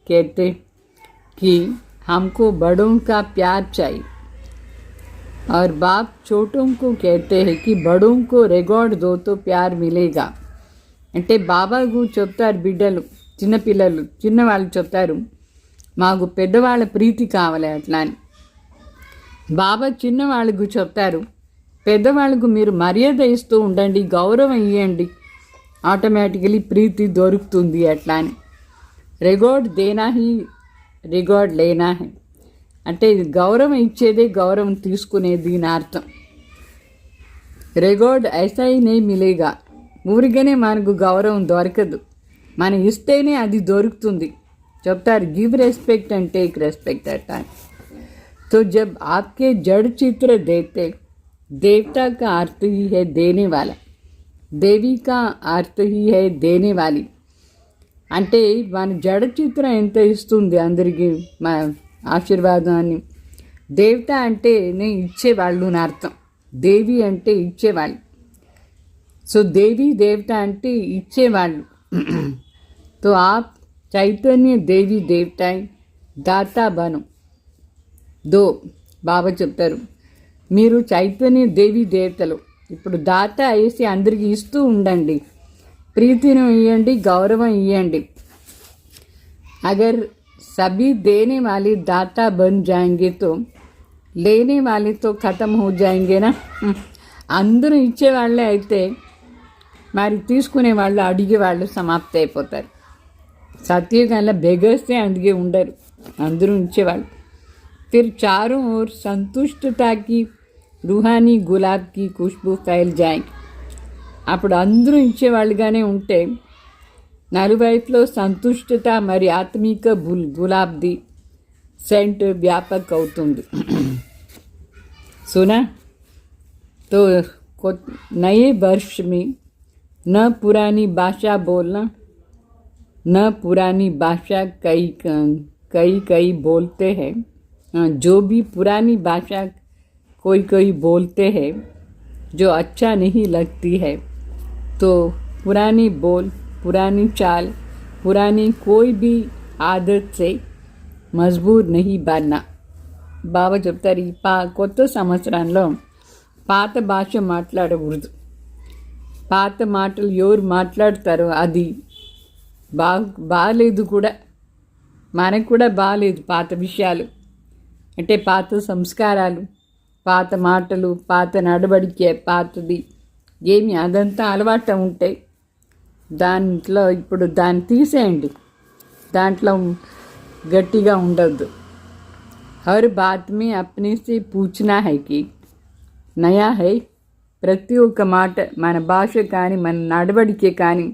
कहते कि हमको बड़ों का प्यार चाहिए, और बाप छोटों को कहते हैं कि बड़ों को रिकॉर्ड दो तो प्यार मिलेगा. అంటే బాబాకు చెప్తారు బిడ్డలు, చిన్నపిల్లలు, చిన్నవాళ్ళు చెప్తారు మాకు పెద్దవాళ్ళ ప్రీతి కావాలి అట్లా అని. బాబా చిన్నవాళ్ళకు చెప్తారు పెద్దవాళ్ళకు మీరు మర్యాద ఇస్తూ ఉండండి, గౌరవం ఇవ్వండి, ఆటోమేటికలీ ప్రీతి దొరుకుతుంది అట్లా అని. రికార్డ్ దేనా హీ రికార్డ్ లేనా హై. అంటే ఇది గౌరవం ఇచ్చేదే గౌరవం తీసుకునేది అని అర్థం. రికార్డ్ ఐసా హీ నే మిలేగా. ఊరిగానే మనకు గౌరవం దొరకదు, మనం ఇస్తేనే అది దొరుకుతుంది. చెప్తారు give respect and take respect అట్లా. तो जब आपके जड़ चित्र देते, देवता का अर्थ ही है देने वाला. దేవి కా అర్థ హీ హై దేనే వాలి. అంటే మన జడ చిత్రం ఎంత ఇస్తుంది అందరికీ మా ఆశీర్వాదాన్ని. దేవత అంటేనే ఇచ్చేవాళ్ళు అని అర్థం. దేవి అంటే ఇచ్చేవాళ్ళు. సో దేవి దేవత అంటే ఇచ్చేవాళ్ళు. తో ఆప్ చైతన్య దేవి దేవతాయి దాతా బను. బాబా చెప్తారు, మీరు చైతన్య దేవి దేవతలు. ఇప్పుడు దాత వేసి అందరికీ ఇస్తూ ఉండండి. ప్రీతిని ఇవ్వండి, గౌరవం ఇవ్వండి. అగర్ సభీ దేనే వాले दाता बन जाएंगे तो లేనే वाले तो खत्म हो जाएंगे ना. అందరూ ఇచ్చేవాళ్ళే అయితే మరి తీసుకునే వాళ్ళు అడిగేవాళ్ళు సమాప్తి అయిపోతారు. సత్యయుగంలో బెగర్సే అందుకే ఉండరు, అందరూ ఇచ్చేవాళ్ళు. फिर चारों ओर संतुष्टता की रूहानी गुलाब की खुशबू फैल जाएगी. అప్పుడు అందరూ ఇచ్చేవాళ్ళుగానే ఉంటే నలువైపులో సంతుష్టత మరి ఆత్మిక గులాబ్ది సెంట్ వ్యాపక్ అవుతుంది. सुना तो नए वर्ष में न पुरानी भाषा बोलना, न पुरानी भाषा कई बोलते हैं. जो भी पुरानी भाषा कोई बोलते हैं जो अच्छा नहीं लगती है, तो पुरानी बोल, पुरानी चाल, पुरानी कोई भी आदत से मजबूर नहीं बनना. బాబా చెప్తారు, ఈ కొత్త సంవత్సరంలో పాత భాష మాట్లాడకూడదు. పాత మాటలు ఎవరు మాట్లాడతారో అది బాగాలేదు కూడా, మనకు కూడా బాగాలేదు. పాత విషయాలు అంటే పాత సంస్కారాలు, పాత మాటలు, పాత నడవడికే పాతది ఏమి అదంతా అలవాటు ఉంటాయి. దాంట్లో ఇప్పుడు దాన్ని తీసేయండి, దాంట్లో గట్టిగా ఉండద్దు. हर बात में अपने से पूछना है कि नया है. ప్రతి ఒక్క మాట మన భాష కానీ మన నడవడికే కానీ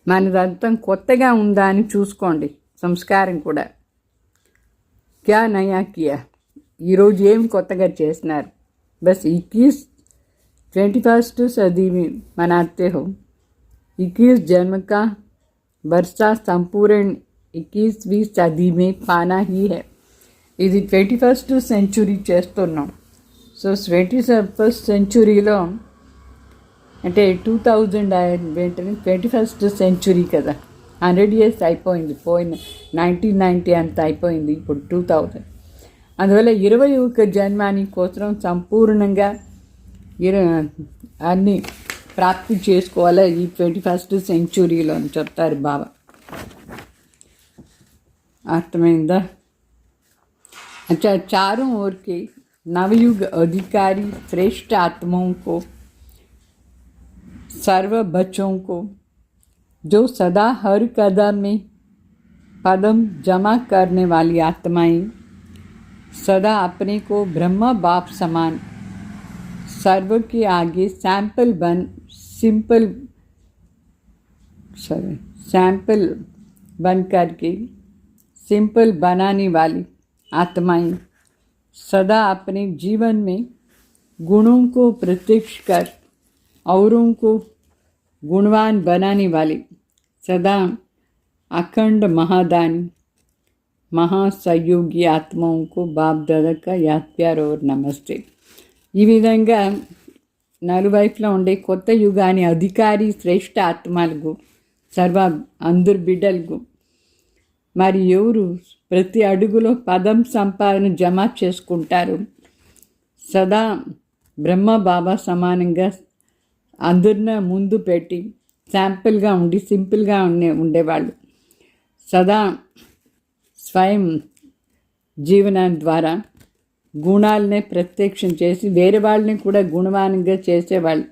మనదంతా కొత్తగా ఉందా అని చూసుకోండి. సంస్కారం కూడా క్యా నయా కియా, ఈరోజు ఏం కొత్తగా చేసినారు. బస్ 21 सदी में मनाते हो. 21 जन्म का वर्षा संपूर्ण 21वीं सदी में पाना ही है. ఇది 21st సెంచురీ చేస్తున్నాం. సో 21st సెంచురీలో అంటే 2000 వెంటనే 21st సెంచురీ కదా, 100 years అయిపోయింది. పోయిన 1990 అంత అయిపోయింది, ఇప్పుడు 2000. అందువల్ల 21 జన్మాని కోసం సంపూర్ణంగా అన్నీ ప్రాప్తి చేసుకోవాలి ఈ 21st సెంచురీలో అని చెప్తారు బాబా. అర్థమైందా? अच्छा, चारों ओर के नवयुग अधिकारी श्रेष्ठ आत्माओं को, सर्व बच्चों को, जो सदा हर कदम में पदम जमा करने वाली आत्माएं, सदा अपने को ब्रह्म बाप समान सर्व के आगे सैंपल बन करके सिंपल बनाने वाली आत्माएं, सदा अपने जीवन में गुणों को प्रत्यक्ष कर औरों को गुणवान बनाने वाली सदा अखंड महादानी महासहयोगी आत्माओं को बाप दादा का याद प्यार और नमस्ते. ఈ విధంగా నలువైపులో ఉండే కొత్త యుగాని అధికారి శ్రేష్ఠ ఆత్మలకు సర్వ అందరు బిడ్డలకు మరి ఎవరు ప్రతి అడుగులో పదం సంపాదన జమ చేసుకుంటారు, సదా బ్రహ్మ బాబా సమానంగా అందరిని ముందు పెట్టి శాంపిల్గా ఉండి సింపుల్గా ఉండేవాళ్ళు, సదా స్వయం జీవనం ద్వారా గుణాలనే ప్రత్యక్షం చేసి వేరే వాళ్ళని కూడా గుణవానంగా చేసేవాళ్ళు,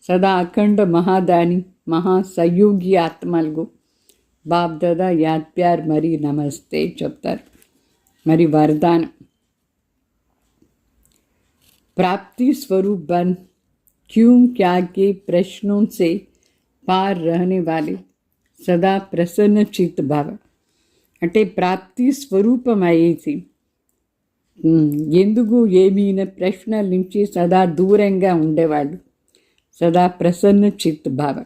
సదా అఖండ మహాదాని మహాసహయోగి ఆత్మలకు బాప్ దాదా యాద్ ప్యార్ మరి నమస్తే చెప్తారు. మరి వరదానం, प्राप्ति स्वरूप बन क्यों क्या के प्रश्नों से पार रहने वाले सदा प्रसन्न चित्त भाव. అంటే ప్రాప్తి స్వరూపం అయ్యేసి ఎందుకు ఏమీ ప్రశ్నల నుంచి సదా దూరంగా ఉండేవాళ్ళు, सदा प्रसन्न चित्त भाव।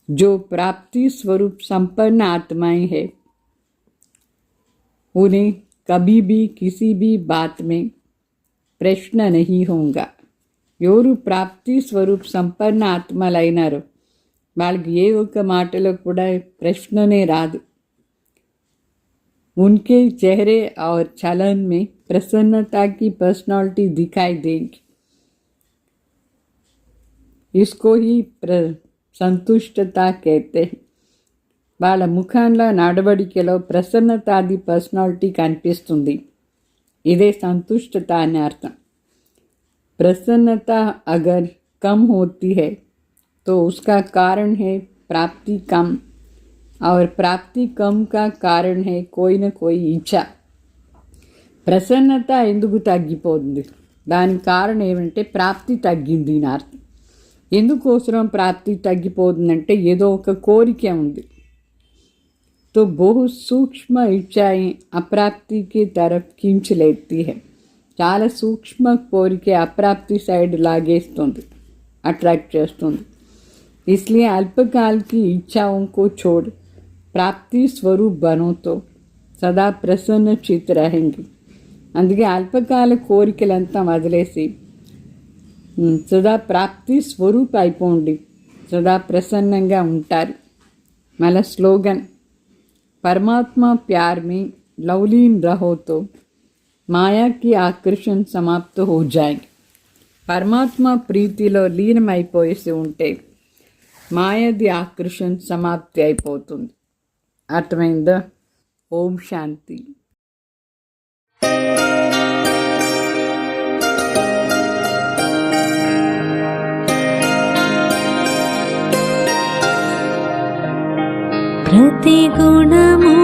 जो प्राप्ति स्वरूप संपन्न आत्माएं हैं उन्हें कभी भी किसी भी बात में प्रश्न नहीं होगा। ఎవరు ప్రాప్తి స్వరూప్ సంపన్న ఆత్మలైనారో వాళ్ళకి ఏ ఒక్క మాటలో కూడా ప్రశ్ననే రాదు। उनके चेहरे और चलन में प्रसन्नता की पर्सनालिटी दिखाई देगी। इसको ही संतुष्टता कहते हैं। వాళ్ళ ముఖంలో నడవడికలో ప్రసన్నతాది పర్సనాలిటీ కనిపిస్తుంది। ఇదే సంతుష్టత అని అర్థం। प्रसन्नता अगर कम होती है तो उसका कारण है प्राप्ति कम, और प्राप्ति कम का कारण है कोई न कोई इच्छा। ప్రసన్నత ఎందుకు తగ్గిపోతుంది? దానికి కారణం ఏమంటే ప్రాప్తి తగ్గింది అని అర్థం। ఎందుకోసం ప్రాప్తి తగ్గిపోతుందంటే ఏదో ఒక కోరిక ఉంది। तो बहुत सूक्ष्म इच्छाएं अप्राप्ति की तरफ खींच लेती है। చాలా సూక్ష్మ కోరిక అప్రాప్తి సైడ్ లాగేస్తుంది, అట్రాక్ట్ చేస్తుంది। इसलिए अल्पकाल की इच्छाओं को छोड़ प्राप्ति स्वरूप बनो तो सदा प्रसन्न चित्त रहेंगे। అందుకే అల్పకాల కోరికలంతా వదిలేసి సదా ప్రాప్తి స్వరూప్ అయిపోండి, సదా ప్రసన్నంగా ఉంటారు। మళ్ళా స్లోగన్, परमात्मा प्यार में लवलीन रहो तो माया की आकर्षण समाप्त हो जाएगी। పరమాత్మ ప్రీతిలో లీనమైపోయేసి ఉంటే మాయది ఆకర్షణ సమాప్తి అయిపోతుంది। అర్థమైందా? ఓం శాంతి। प्रतिगुणमु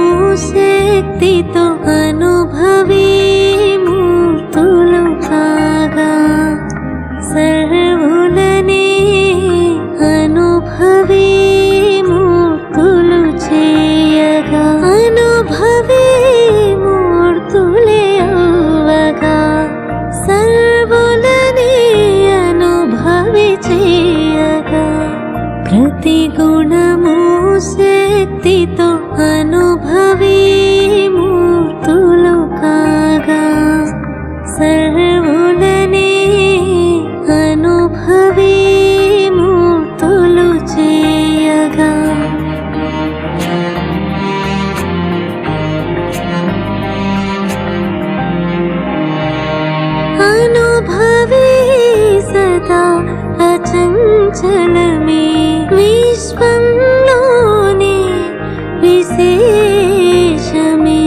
शक्तितो अनुभवी मूर्तुलु कागा सर्वुलने अनुभवी मूर्तुलु चेयगा अनुभवी मूर्तुले अव्वगा सर्वुलने अनुभवी चेयगा प्रतिगुणमु శక్తితో అనుభవి మూర్తులు కాగా సర్వులనే అనుభవి మూర్తులు చేయగా అనుభవి సదా అచంచలమే విశ్వం विशेषमे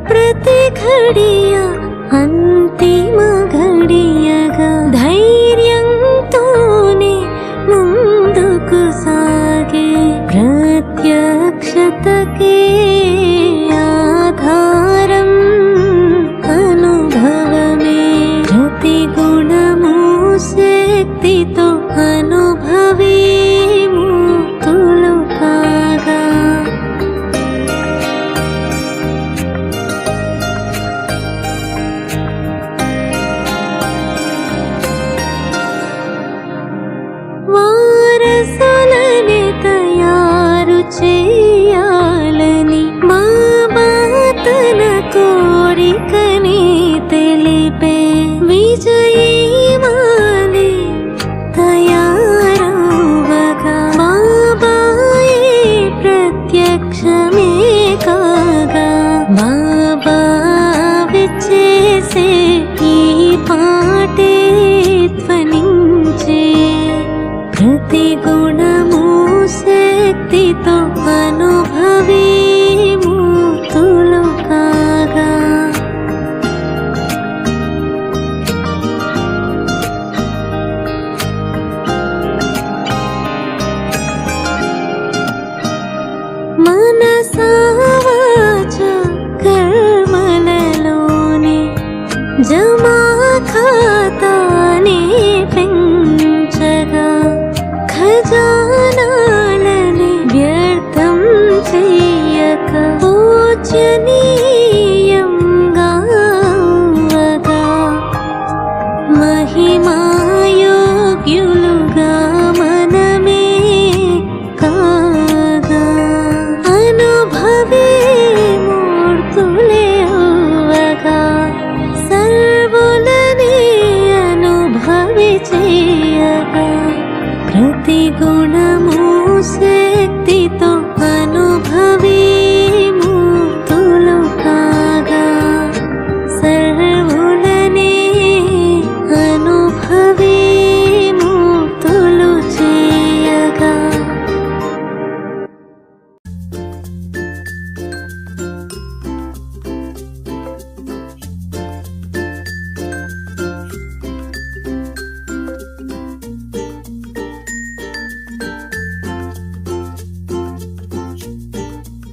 प्रति घड़िया अंतिम घड़ियगा धैर्यंतोने मुंदुकु सागे प्रत्यक्षतके आधारं अनुभवमे प्रतिगुणमु शक्तितो अनुभवी मूर्तुलु कागा వారసులని తయారు చేయాలని బాబా తన కోరికని తెలిపే విజయీమాలి తయారవ్వగా బాబాయే ప్రత్యక్షమే కాగా బాబా విచ్చేసే ఈ పాటే ధ్వనించే प्रतिगुणमु शक्तितो अनुभवी मूर्तुलु कागा मनसा वाचा कर्मललोने जमा खाताने పెంచగా ఖజా